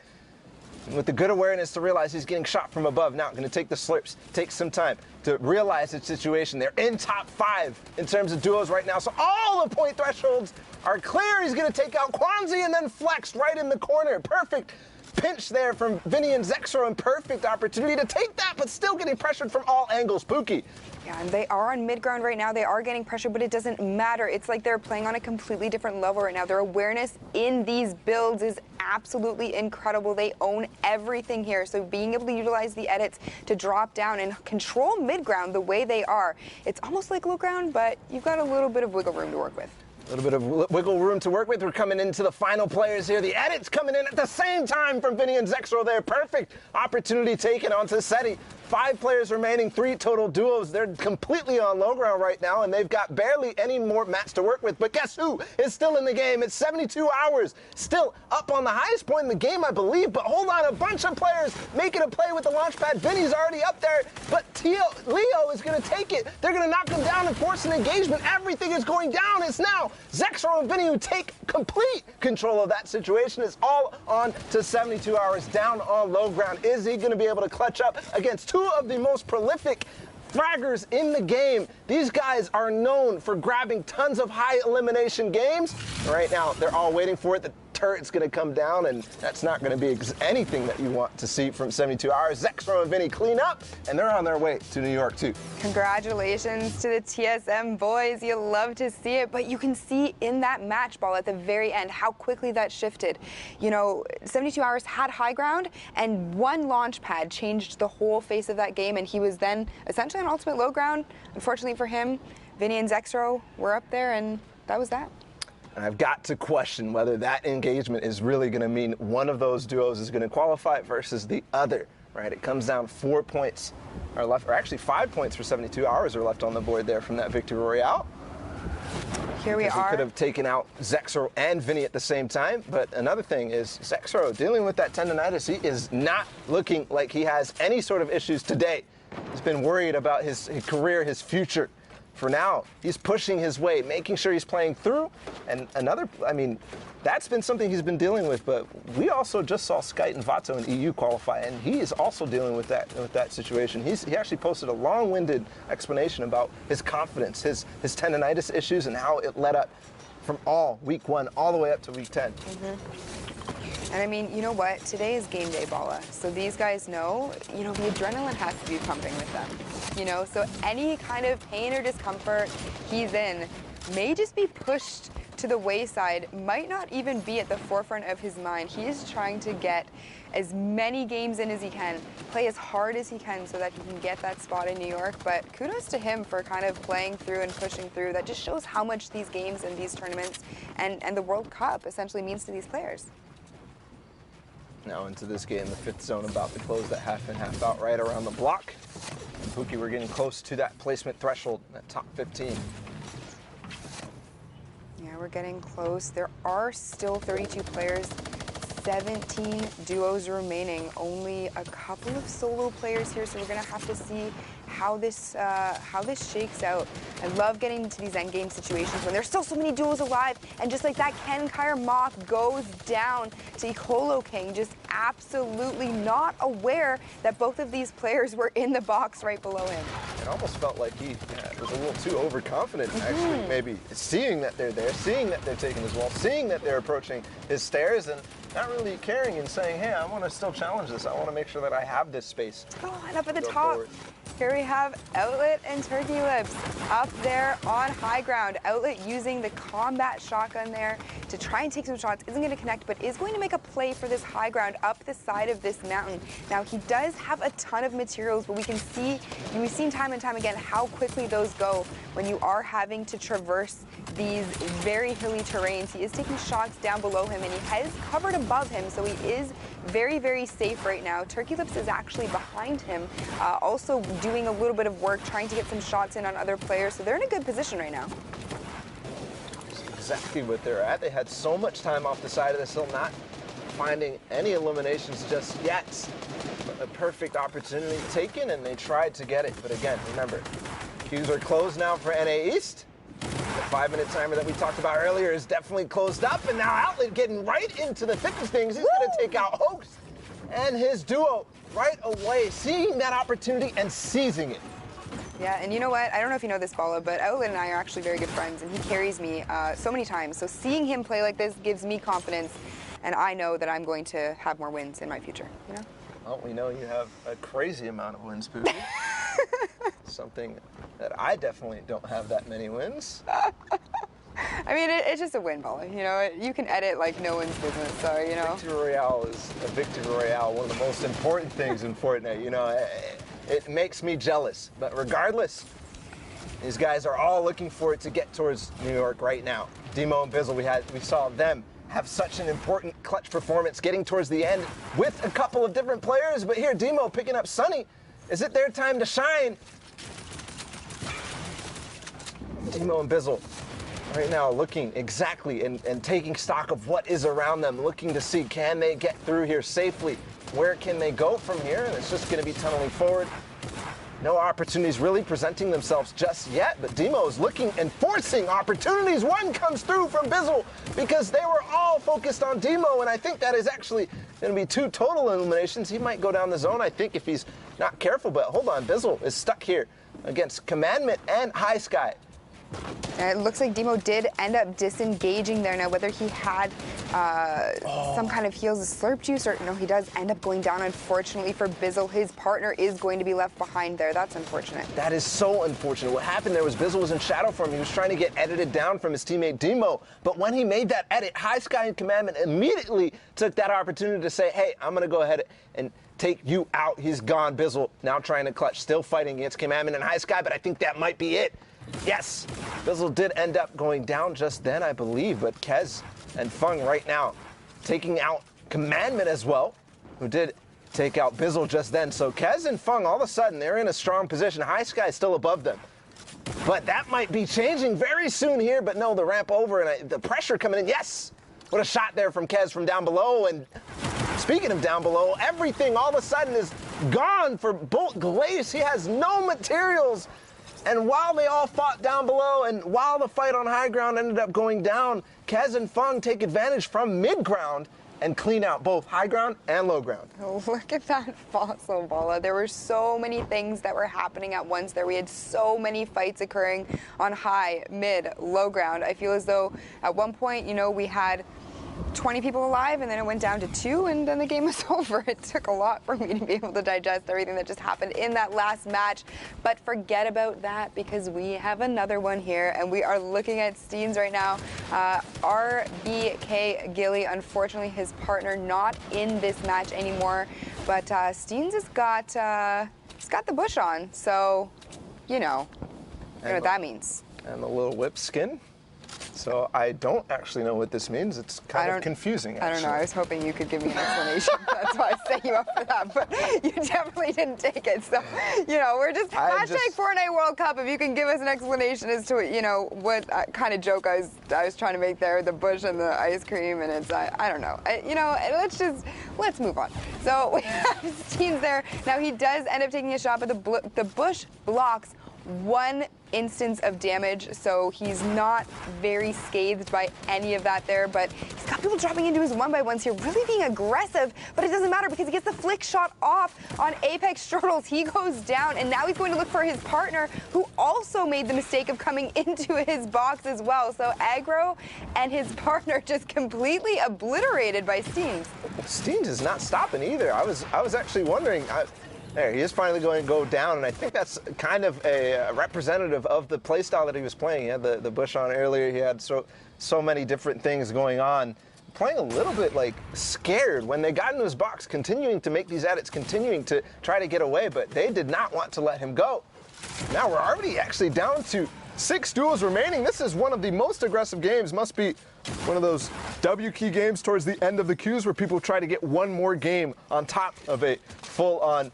Speaker 1: with the good awareness to realize he's getting shot from above. Now, going to take the slurps, take some time to realize the situation. They're in top 5 in terms of duos right now, so all the point thresholds are clear. He's going to take out Kwanzi and then Flex right in the corner. Perfect pinch there from Vinny and Zexro, and perfect opportunity to take that, but still getting pressured from all angles. Pookie.
Speaker 11: Yeah, and they are on mid-ground right now. They are getting pressure, but it doesn't matter. It's like they're playing on a completely different level right now. Their awareness in these builds is absolutely incredible. They own everything here, so being able to utilize the edits to drop down and control mid-ground the way they are, it's almost like low ground, but you've got a little bit of wiggle room to work with.
Speaker 1: A little bit of wiggle room to work with. We're coming into the final players here. The edits coming in at the same time from Vinny and Zexro there. Perfect opportunity taken onto SETI. 5 players remaining, 3 total duos. They're completely on low ground right now, and they've got barely any more mats to work with. But guess who is still in the game? It's 72 Hours, still up on the highest point in the game, I believe. But hold on, a bunch of players making a play with the launch pad. Vinny's already up there, but Leo is going to take it. They're going to knock him down and force an engagement. Everything is going down. It's now Zexro and Vinny who take complete control of that situation. It's all on to 72 Hours down on low ground. Is he going to be able to clutch up against 2 of the most prolific fraggers in the game? These guys are known for grabbing tons of high elimination games. Right now, they're all waiting for it. The turret's going to come down, and that's not going to be anything that you want to see from 72 Hours. Zexro and Vinny clean up, and they're on their way to New York, too.
Speaker 11: Congratulations to the TSM boys. You love to see it, but you can see in that match ball at the very end how quickly that shifted. You know, 72 Hours had high ground, and one launch pad changed the whole face of that game, and he was then essentially on ultimate low ground. Unfortunately for him, Vinny and Zexro were up there, and that was that.
Speaker 1: And I've got to question whether that engagement is really going to mean one of those duos is going to qualify versus the other, right? It comes down 4 points are left, or actually 5 points for 72 Hours are left on the board there from that Victory Royale.
Speaker 11: Here we are.
Speaker 1: He could have taken out Zexro and Vinny at the same time, but another thing is Zexro dealing with that tendonitis. He is not looking like he has any sort of issues today. He's been worried about his career, his future. For now, he's pushing his way, making sure he's playing through. And that's been something he's been dealing with. But we also just saw Skyte and Vato in EU qualify, and he is also dealing with that situation. He actually posted a long-winded explanation about his confidence, his tendonitis issues, and how it led up from week 1 all the way up to week 10.
Speaker 11: And I mean, you know what? Today is game day, Bala. So these guys know, you know, the adrenaline has to be pumping with them. You know, so any kind of pain or discomfort he's in may just be pushed to the wayside, might not even be at the forefront of his mind. He is trying to get as many games in as he can, play as hard as he can so that he can get that spot in New York. But kudos to him for kind of playing through and pushing through. That just shows how much these games and these tournaments and the World Cup essentially means to these players.
Speaker 1: Now into this game, the 5th zone about to close that half in, half out right around the block. Pookie, we're getting close to that placement threshold, that top 15.
Speaker 11: Yeah, we're getting close. There are still 32 players, 17 duos remaining, only a couple of solo players here, so we're gonna have to see how this shakes out. I love getting into these endgame situations when there's still so many duos alive, and just like that, Ken Kyer Mock goes down to Ecolo King, just absolutely not aware that both of these players were in the box right below him.
Speaker 1: It almost felt like he was a little too overconfident, actually, maybe seeing that they're there, seeing that they're taking his wall, seeing that they're approaching his stairs, and not really caring and saying, hey, I want to still challenge this. I want to make sure that I have this space.
Speaker 11: Oh, and up at the top, here we have Outlet and Turkey Lips up there on high ground. Outlet using the combat shotgun there to try and take some shots. Isn't going to connect, but is going to make a play for this high ground up the side of this mountain. Now, he does have a ton of materials, but we can see, we've seen time and time again how quickly those go when you are having to traverse these very hilly terrains. He is taking shots down below him, and he has covered above him, so he is very, very safe right now. Turkey Lips is actually behind him, also doing a little bit of work, trying to get some shots in on other players, so they're in a good position right now.
Speaker 1: Exactly what they're at. They had so much time off the side of this hill, not finding any eliminations just yet. But a perfect opportunity taken, and they tried to get it. But again, remember, queues are closed now for NA East. The 5-minute timer that we talked about earlier is definitely closed up, and now Outlet getting right into the thick of things. He's going to take out Hoax and his duo right away, seeing that opportunity and seizing it.
Speaker 11: Yeah, and you know what? I don't know if you know this, Bala, but Outlet and I are actually very good friends, and he carries me so many times. So seeing him play like this gives me confidence, and I know that I'm going to have more wins in my future, you know?
Speaker 1: Well, we know you have a crazy amount of wins, Pookie. Something that I definitely don't have that many wins.
Speaker 11: I mean, it's just a win, Bala. You know, you can edit like no one's business, so, you know.
Speaker 1: Victory Royale is a Victory Royale, one of the most important things in Fortnite. You know, it makes me jealous. But regardless, these guys are all looking for it to get towards New York right now. Demo and Bizzle, we saw them have such an important clutch performance getting towards the end with a couple of different players. But here, Demo picking up Sunny. Is it their time to shine? Demo and Bizzle right now looking exactly and taking stock of what is around them, looking to see, can they get through here safely? Where can they go from here? And it's just going to be tunneling forward. No opportunities really presenting themselves just yet, but Demo is looking and forcing opportunities. One comes through from Bizzle because they were all focused on Demo, and I think that is actually going to be 2 total eliminations. He might go down the zone, I think, if he's not careful, but hold on, Bizzle is stuck here against Commandment and High Sky.
Speaker 11: And it looks like Demo did end up disengaging there. Now, whether he had some kind of heals of slurp juice or no, he does end up going down, unfortunately, for Bizzle. His partner is going to be left behind there. That's unfortunate.
Speaker 1: That is so unfortunate. What happened there was Bizzle was in shadow form. He was trying to get edited down from his teammate Demo. But when he made that edit, High Sky and Commandment immediately took that opportunity to say, hey, I'm going to go ahead and take you out. He's gone. Bizzle now trying to clutch, still fighting against Commandment and High Sky, but I think that might be it. Yes, Bizzle did end up going down just then, I believe, but Kez and Fung right now taking out Commandment as well, who did take out Bizzle just then. So Kez and Fung, all of a sudden, they're in a strong position. High Sky is still above them. But that might be changing very soon here, but no, the ramp over and the pressure coming in. Yes, what a shot there from Kez from down below. And speaking of down below, everything all of a sudden is gone for Bolt Glaze. He has no materials. And while they all fought down below and while the fight on high ground ended up going down, Kez and Fung take advantage from mid ground and clean out both high ground and low ground.
Speaker 11: Oh, look at that fossil, Bala. There were so many things that were happening at once there. We had so many fights occurring on high, mid, low ground. I feel as though at one point, you know, we had 20 people alive, and then it went down to 2, and then the game was over. It took a lot for me to be able to digest everything that just happened in that last match. But forget about that, because we have another one here, and we are looking at Steens right now. RBK Gilly, unfortunately, his partner not in this match anymore. But Steens has got the bush on, so you know what that means.
Speaker 1: And the little whip skin. So I don't actually know what this means. It's kind of confusing, actually.
Speaker 11: I don't know. I was hoping you could give me an explanation. That's why I set you up for that. But you definitely didn't take it. So, we're just hashtag Fortnite World Cup. If you can give us an explanation as to, what kind of joke I was trying to make there, the bush and the ice cream, and it's, I don't know. Let's move on. So we have Steens there. Now he does end up taking a shot, but the bush blocks one instance of damage, so he's not very scathed by any of that there, but he's got people dropping into his 1x1s here, really being aggressive, but it doesn't matter because he gets the flick shot off on Apex Turtles. He goes down, and now he's going to look for his partner, who also made the mistake of coming into his box as well. So Aggro and his partner just completely obliterated by Steens.
Speaker 1: Steens is not stopping either. I was actually wondering. There, he is finally going to go down, and I think that's kind of a representative of the playstyle that he was playing. He had the bush on earlier. He had so many different things going on. Playing a little bit like scared when they got into his box, continuing to make these edits, continuing to try to get away, but they did not want to let him go. Now we're already actually down to 6 duels remaining. This is one of the most aggressive games. Must be one of those W key games towards the end of the queues where people try to get one more game on top of a full-on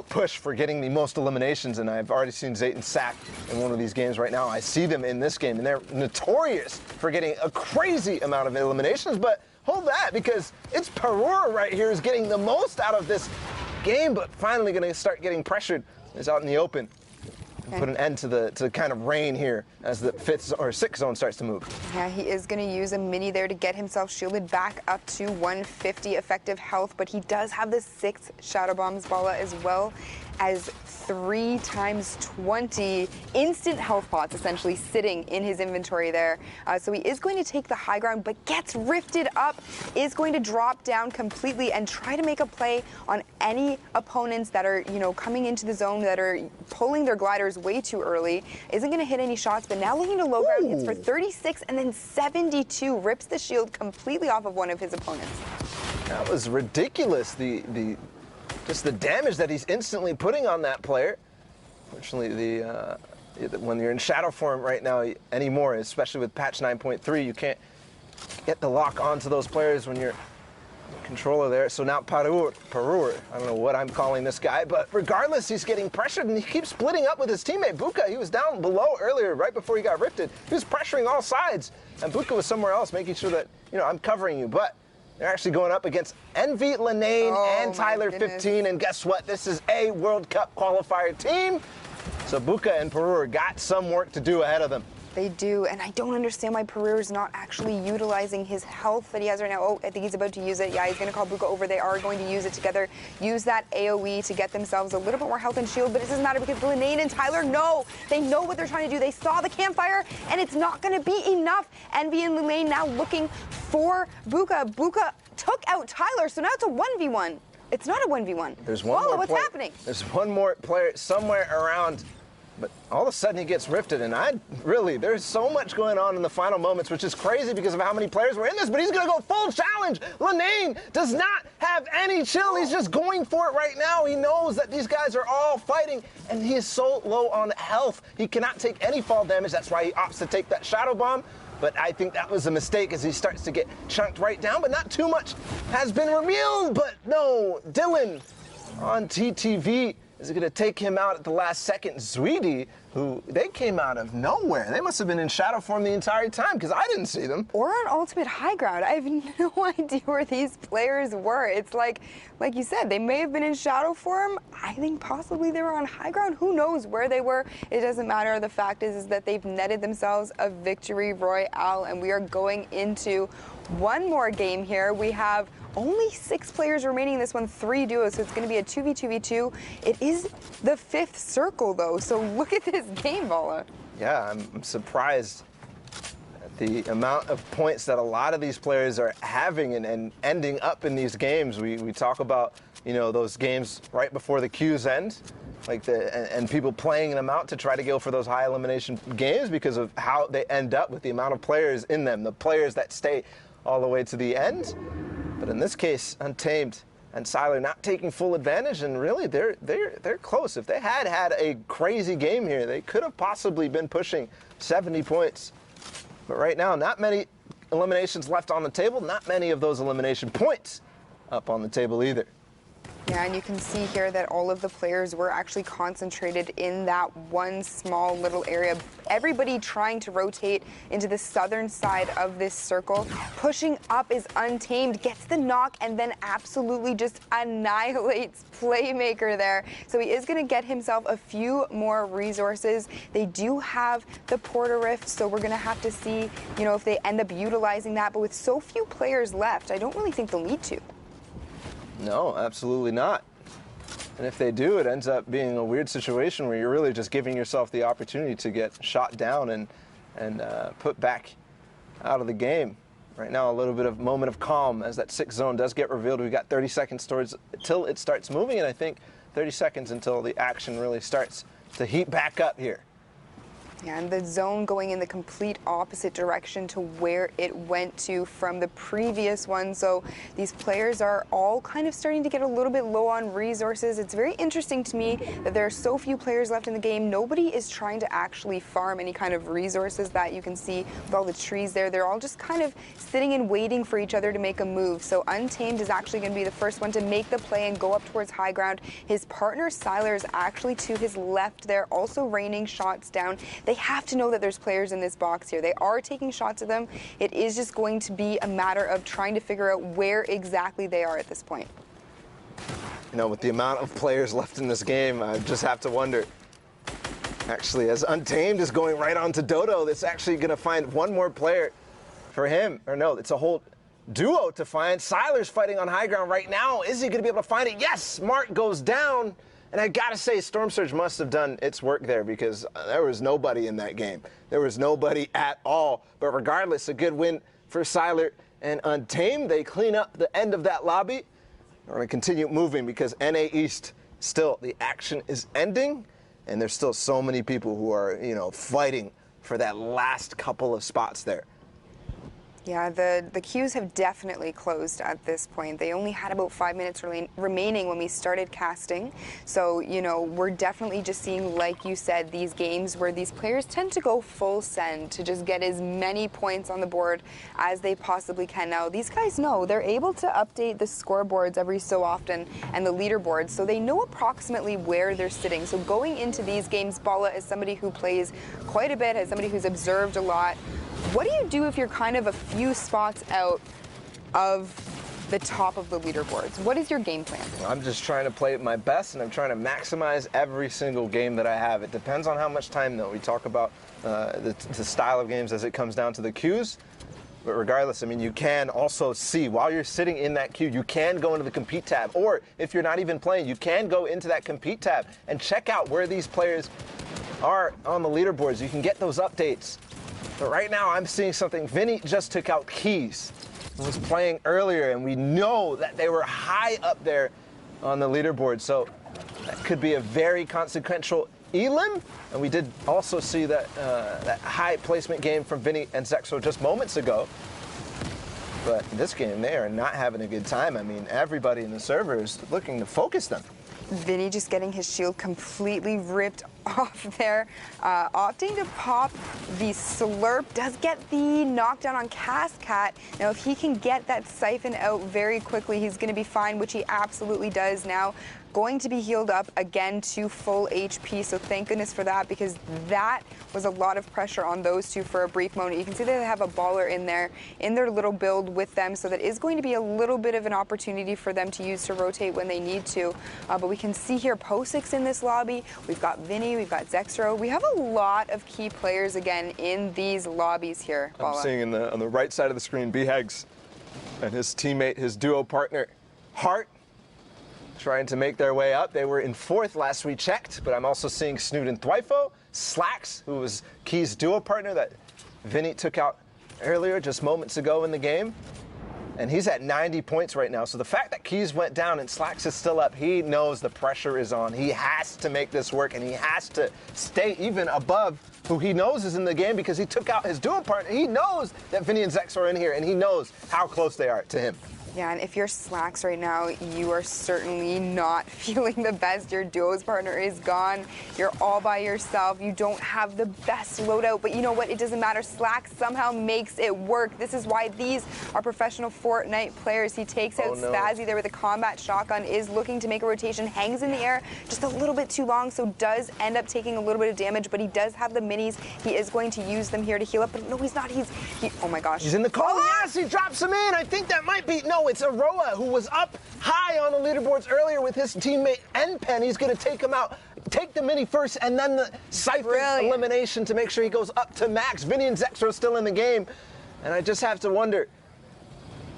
Speaker 1: push for getting the most eliminations, and I've already seen Zayton sack in one of these games right now. I see them in this game, and they're notorious for getting a crazy amount of eliminations, but hold that, because it's Parura right here is getting the most out of this game, but finally going to start getting pressured. Is out in the open. Put an end to the kind of rain here as the 5th or 6th zone starts to move.
Speaker 11: Yeah, he is going to use a mini there to get himself shielded back up to 150 effective health, but he does have the 6 Shadow Bombs Bala as well as 3 times 20 instant health pots essentially sitting in his inventory there. So he is going to take the high ground, but gets rifted up, is going to drop down completely and try to make a play on any opponents that are, coming into the zone that are pulling their gliders way too early. Isn't going to hit any shots, but now looking to low ground, hits for 36 and then 72, rips the shield completely off of one of his opponents.
Speaker 1: That was ridiculous. Just the damage that he's instantly putting on that player. Fortunately, when you're in shadow form right now anymore, especially with patch 9.3, you can't get the lock onto those players when you're controller there. So now Parur, I don't know what I'm calling this guy, but regardless, he's getting pressured and he keeps splitting up with his teammate Buka. He was down below earlier, right before he got rifted. He was pressuring all sides, and Buka was somewhere else, making sure that, I'm covering you. But they're actually going up against Envy, Lenane, and Tyler 15, and guess what? This is a World Cup qualifier team. So Buka and Parur got some work to do ahead of them.
Speaker 11: They do, and I don't understand why Pereira's not actually utilizing his health that he has right now. Oh, I think he's about to use it. Yeah, he's going to call Buka over. They are going to use it together, use that AoE to get themselves a little bit more health and shield, but it doesn't matter because Lenane and Tyler know. They know what they're trying to do. They saw the campfire, and it's not going to be enough. Envy and Lenane now looking for Buka. Buka took out Tyler, so now it's a 1v1. It's not a 1v1.
Speaker 1: There's one more
Speaker 11: what's happening?
Speaker 1: There's one more player somewhere around, but all of a sudden he gets rifted, and there's so much going on in the final moments, which is crazy because of how many players were in this, but he's going to go full challenge. Lenane does not have any chill. He's just going for it right now. He knows that these guys are all fighting, and he is so low on health. He cannot take any fall damage. That's why he opts to take that Shadow Bomb. But I think that was a mistake as he starts to get chunked right down, but not too much has been revealed. But no, Dylan on TTV is going to take him out at the last second. Zweedy, who they came out of nowhere. They must have been in shadow form the entire time because I didn't see them.
Speaker 11: Or on ultimate high ground. I have no idea where these players were. It's like you said, they may have been in shadow form. I think possibly they were on high ground. Who knows where they were? It doesn't matter. The fact is that they've netted themselves a victory royale, and we are going into one more game here. We have only 6 players remaining in this one, 3 duos, so it's going to be a 2v2v2. It is the 5th circle, though, so look at this game, Vala.
Speaker 1: Yeah, I'm surprised at the amount of points that a lot of these players are having and ending up in these games. We talk about, those games right before the queues end, and people playing them out to try to go for those high elimination games because of how they end up with the amount of players in them, the players that stay all the way to the end. But in this case, Untamed and Siler not taking full advantage, and really they're close. If they had a crazy game here, they could have possibly been pushing 70 points. But right now, not many eliminations left on the table, not many of those elimination points up on the table either.
Speaker 11: Yeah, and you can see here that all of the players were actually concentrated in that one small little area. Everybody trying to rotate into the southern side of this circle. Pushing up is Untamed, gets the knock, and then absolutely just annihilates Playmaker there. So he is going to get himself a few more resources. They do have the Porter Rift, so we're going to have to see, you know, if they end up utilizing that. But with so few players left, I don't really think they'll need to.
Speaker 1: No, absolutely not. And if they do, it ends up being a weird situation where you're really just giving yourself the opportunity to get shot down and put back out of the game. Right now, a little bit of moment of calm as that 6 zone does get revealed. We've got 30 seconds until it starts moving, and I think 30 seconds until the action really starts to heat back up here.
Speaker 11: Yeah, and the zone going in the complete opposite direction to where it went to from the previous one. So these players are all kind of starting to get a little bit low on resources. It's very interesting to me that there are so few players left in the game. Nobody is trying to actually farm any kind of resources that you can see with all the trees there. They're all just kind of sitting and waiting for each other to make a move. So Untamed is actually going to be the first one to make the play and go up towards high ground. His partner Siler is actually to his left there, also raining shots down. They have to know that there's players in this box here. They are taking shots at them. It is just going to be a matter of trying to figure out where exactly they are at this point.
Speaker 1: You know, with the amount of players left in this game, I just have to wonder. Actually, as Untamed is going right on to Dodo, it's actually going to find one more player for him. Or no, it's a whole duo to find. Siler's fighting on high ground right now. Is he going to be able to find it? Yes, Mark goes down. And I gotta say, Storm Surge must have done its work there because there was nobody in that game. There was nobody at all. But regardless, a good win for Siler and Untamed. They clean up the end of that lobby. We're gonna continue moving because NA East, still, the action is ending. And there's still so many people who are, you know, fighting for that last couple of spots there.
Speaker 11: Yeah, the queues have definitely closed at this point. They only had about 5 minutes remaining when we started casting. So, you know, we're definitely just seeing, like you said, these games where these players tend to go full send to just get as many points on the board as they possibly can. Now, these guys know they're able to update the scoreboards every so often and the leaderboards, so they know approximately where they're sitting. So going into these games, Bala, as somebody who plays quite a bit, as somebody who's observed a lot, what do you do if you're kind of a few spots out of the top of the leaderboards? What is your game plan?
Speaker 1: I'm just trying to play it my best, and I'm trying to maximize every single game that I have. It depends on how much time, though. We talk about the style of games as it comes down to the queues. But regardless, I mean, you can also see, while you're sitting in that queue, you can go into the Compete tab. Or if you're not even playing, you can go into that Compete tab and check out where these players are on the leaderboards. You can get those updates. But right now, I'm seeing something. Vinny just took out Keys and was playing earlier, and we know that they were high up there on the leaderboard. So that could be a very consequential elim. And we did also see that that high placement game from Vinny and Zexo just moments ago. But in this game, they are not having a good time. I mean, everybody in the server is looking to focus them.
Speaker 11: Vinny just getting his shield completely ripped off there, opting to pop the slurp, does get the knockdown on Cascat. Now, if he can get that siphon out very quickly, he's going to be fine, which he absolutely does now. Going to be healed up again to full HP, so thank goodness for that, because that was a lot of pressure on those two for a brief moment. You can see that they have a baller in their little build with them, so that is going to be a little bit of an opportunity for them to use to rotate when they need to. But we can see here Posix in this lobby. We've got Vinny, we've got Zexro. We have a lot of key players again in these lobbies here. Bala.
Speaker 1: I'm seeing on the right side of the screen, B-Hags and his teammate, his duo partner, Hart, trying to make their way up. They were in 4th last we checked, but I'm also seeing Snoot and Thwifo, Slacks, who was Key's duo partner that Vinny took out earlier, just moments ago in the game. And he's at 90 points right now. So the fact that Keys went down and Slacks is still up, he knows the pressure is on. He has to make this work, and he has to stay even above who he knows is in the game, because he took out his duo partner. He knows that Vinny and Zex are in here, and he knows how close they are to him.
Speaker 11: Yeah, and if you're Slacks right now, you are certainly not feeling the best. Your duos partner is gone. You're all by yourself. You don't have the best loadout, but you know what? It doesn't matter. Slacks somehow makes it work. This is why these are professional Fortnite players. He takes out Spazzy there with a combat shotgun, is looking to make a rotation, hangs in the air just a little bit too long, so does end up taking a little bit of damage, but he does have the minis. He is going to use them here to heal up, but no, he's not. Oh my gosh.
Speaker 1: He's in the call. Yes, he drops him in. I think that might be, no, it's Aroa, who was up high on the leaderboards earlier with his teammate N-Pen. He's going to take him out, take the mini first, and then the Siphon elimination to make sure he goes up to max. Vinny and Zexro still in the game, and I just have to wonder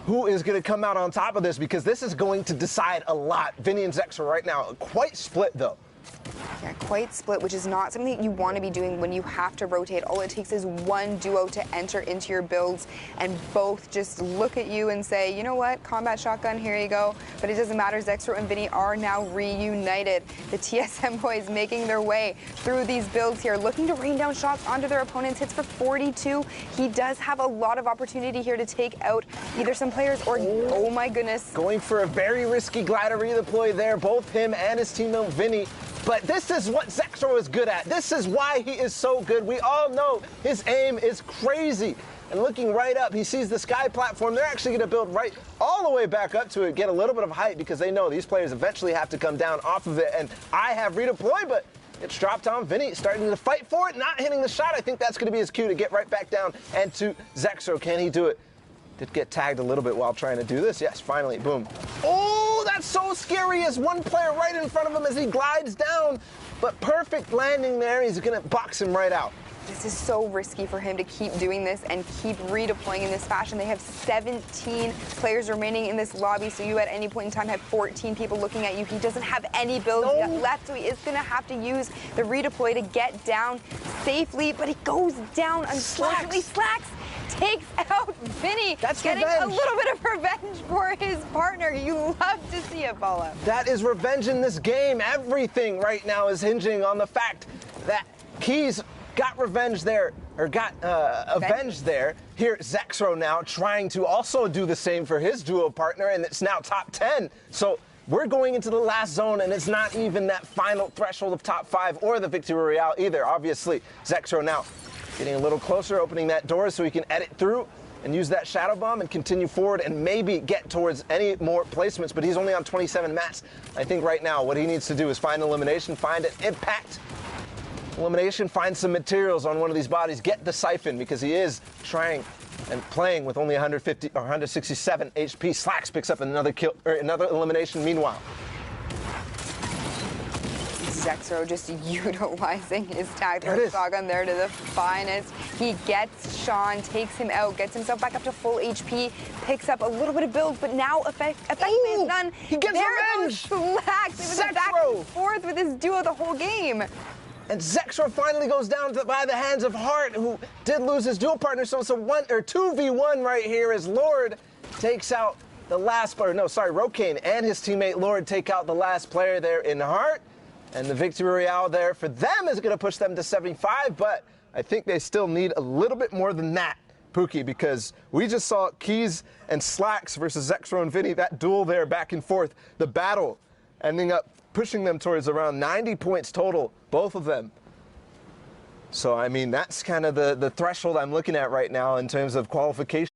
Speaker 1: who is going to come out on top of this, because this is going to decide a lot. Vinny and Zexro right now, quite split though.
Speaker 11: Yeah, quite split, which is not something that you want to be doing when you have to rotate. All it takes is one duo to enter into your builds and both just look at you and say, you know what, combat shotgun, here you go. But it doesn't matter. Zexro and Vinny are now reunited. The TSM boys making their way through these builds here, looking to rain down shots onto their opponents. Hits for 42. He does have a lot of opportunity here to take out either some players or, oh my goodness.
Speaker 1: Going for a very risky glider redeploy there, both him and his teammate Vinny. But this is what Zexro is good at. This is why he is so good. We all know his aim is crazy. And looking right up, he sees the sky platform. They're actually going to build right all the way back up to it, get a little bit of height, because they know these players eventually have to come down off of it. And I have redeployed, but it's dropped on Vinny, starting to fight for it, not hitting the shot. I think that's going to be his cue to get right back down. And to Zexro, can he do it? Did get tagged a little bit while trying to do this. Yes, finally, boom. Oh, that's so scary as one player right in front of him as he glides down. But perfect landing there. He's going to box him right out.
Speaker 11: This is so risky for him to keep doing this and keep redeploying in this fashion. They have 17 players remaining in this lobby, so you at any point in time have 14 people looking at you. He doesn't have any builds left, so he is going to have to use the redeploy to get down safely, but he goes down. Unfortunately, Slacks takes out Vinny, getting a little bit of revenge for his partner. You love to see it, Paula.
Speaker 1: That is revenge in this game. Everything right now is hinging on the fact that Keys got revenge there, or got avenged there. Here, Zexro now trying to also do the same for his duo partner, and it's now top 10. So we're going into the last zone, and it's not even that final threshold of top 5 or the Victory Royale either. Obviously, Zexro now getting a little closer, opening that door so he can edit through and use that shadow bomb and continue forward and maybe get towards any more placements, but he's only on 27 mats. I think right now what he needs to do is find elimination, find an impact elimination, find some materials on one of these bodies, get the Siphon, because he is trying and playing with only 150 or 167 HP. Slacks picks up another kill, or another elimination meanwhile.
Speaker 11: Zexro just utilizing his tactical shotgun there to the finest. He gets Sean, takes him out, gets himself back up to full HP, picks up a little bit of build, but now effectively is done.
Speaker 1: He gets revenge!
Speaker 11: Slacks. It was a back and forth with his duo the whole game.
Speaker 1: And Zexro finally goes down by the hands of Hart, who did lose his dual partner. So it's a 2v1 right here as Lord takes out the last player. No, sorry, Rokane and his teammate Lord take out the last player there in Hart. And the Victory Royale there for them is going to push them to 75, but I think they still need a little bit more than that, Pookie, because we just saw Keys and Slacks versus Zexro and Vinny, that duel there back and forth, the battle ending up pushing them towards around 90 points total, both of them. So, I mean, that's kind of the threshold I'm looking at right now in terms of qualification.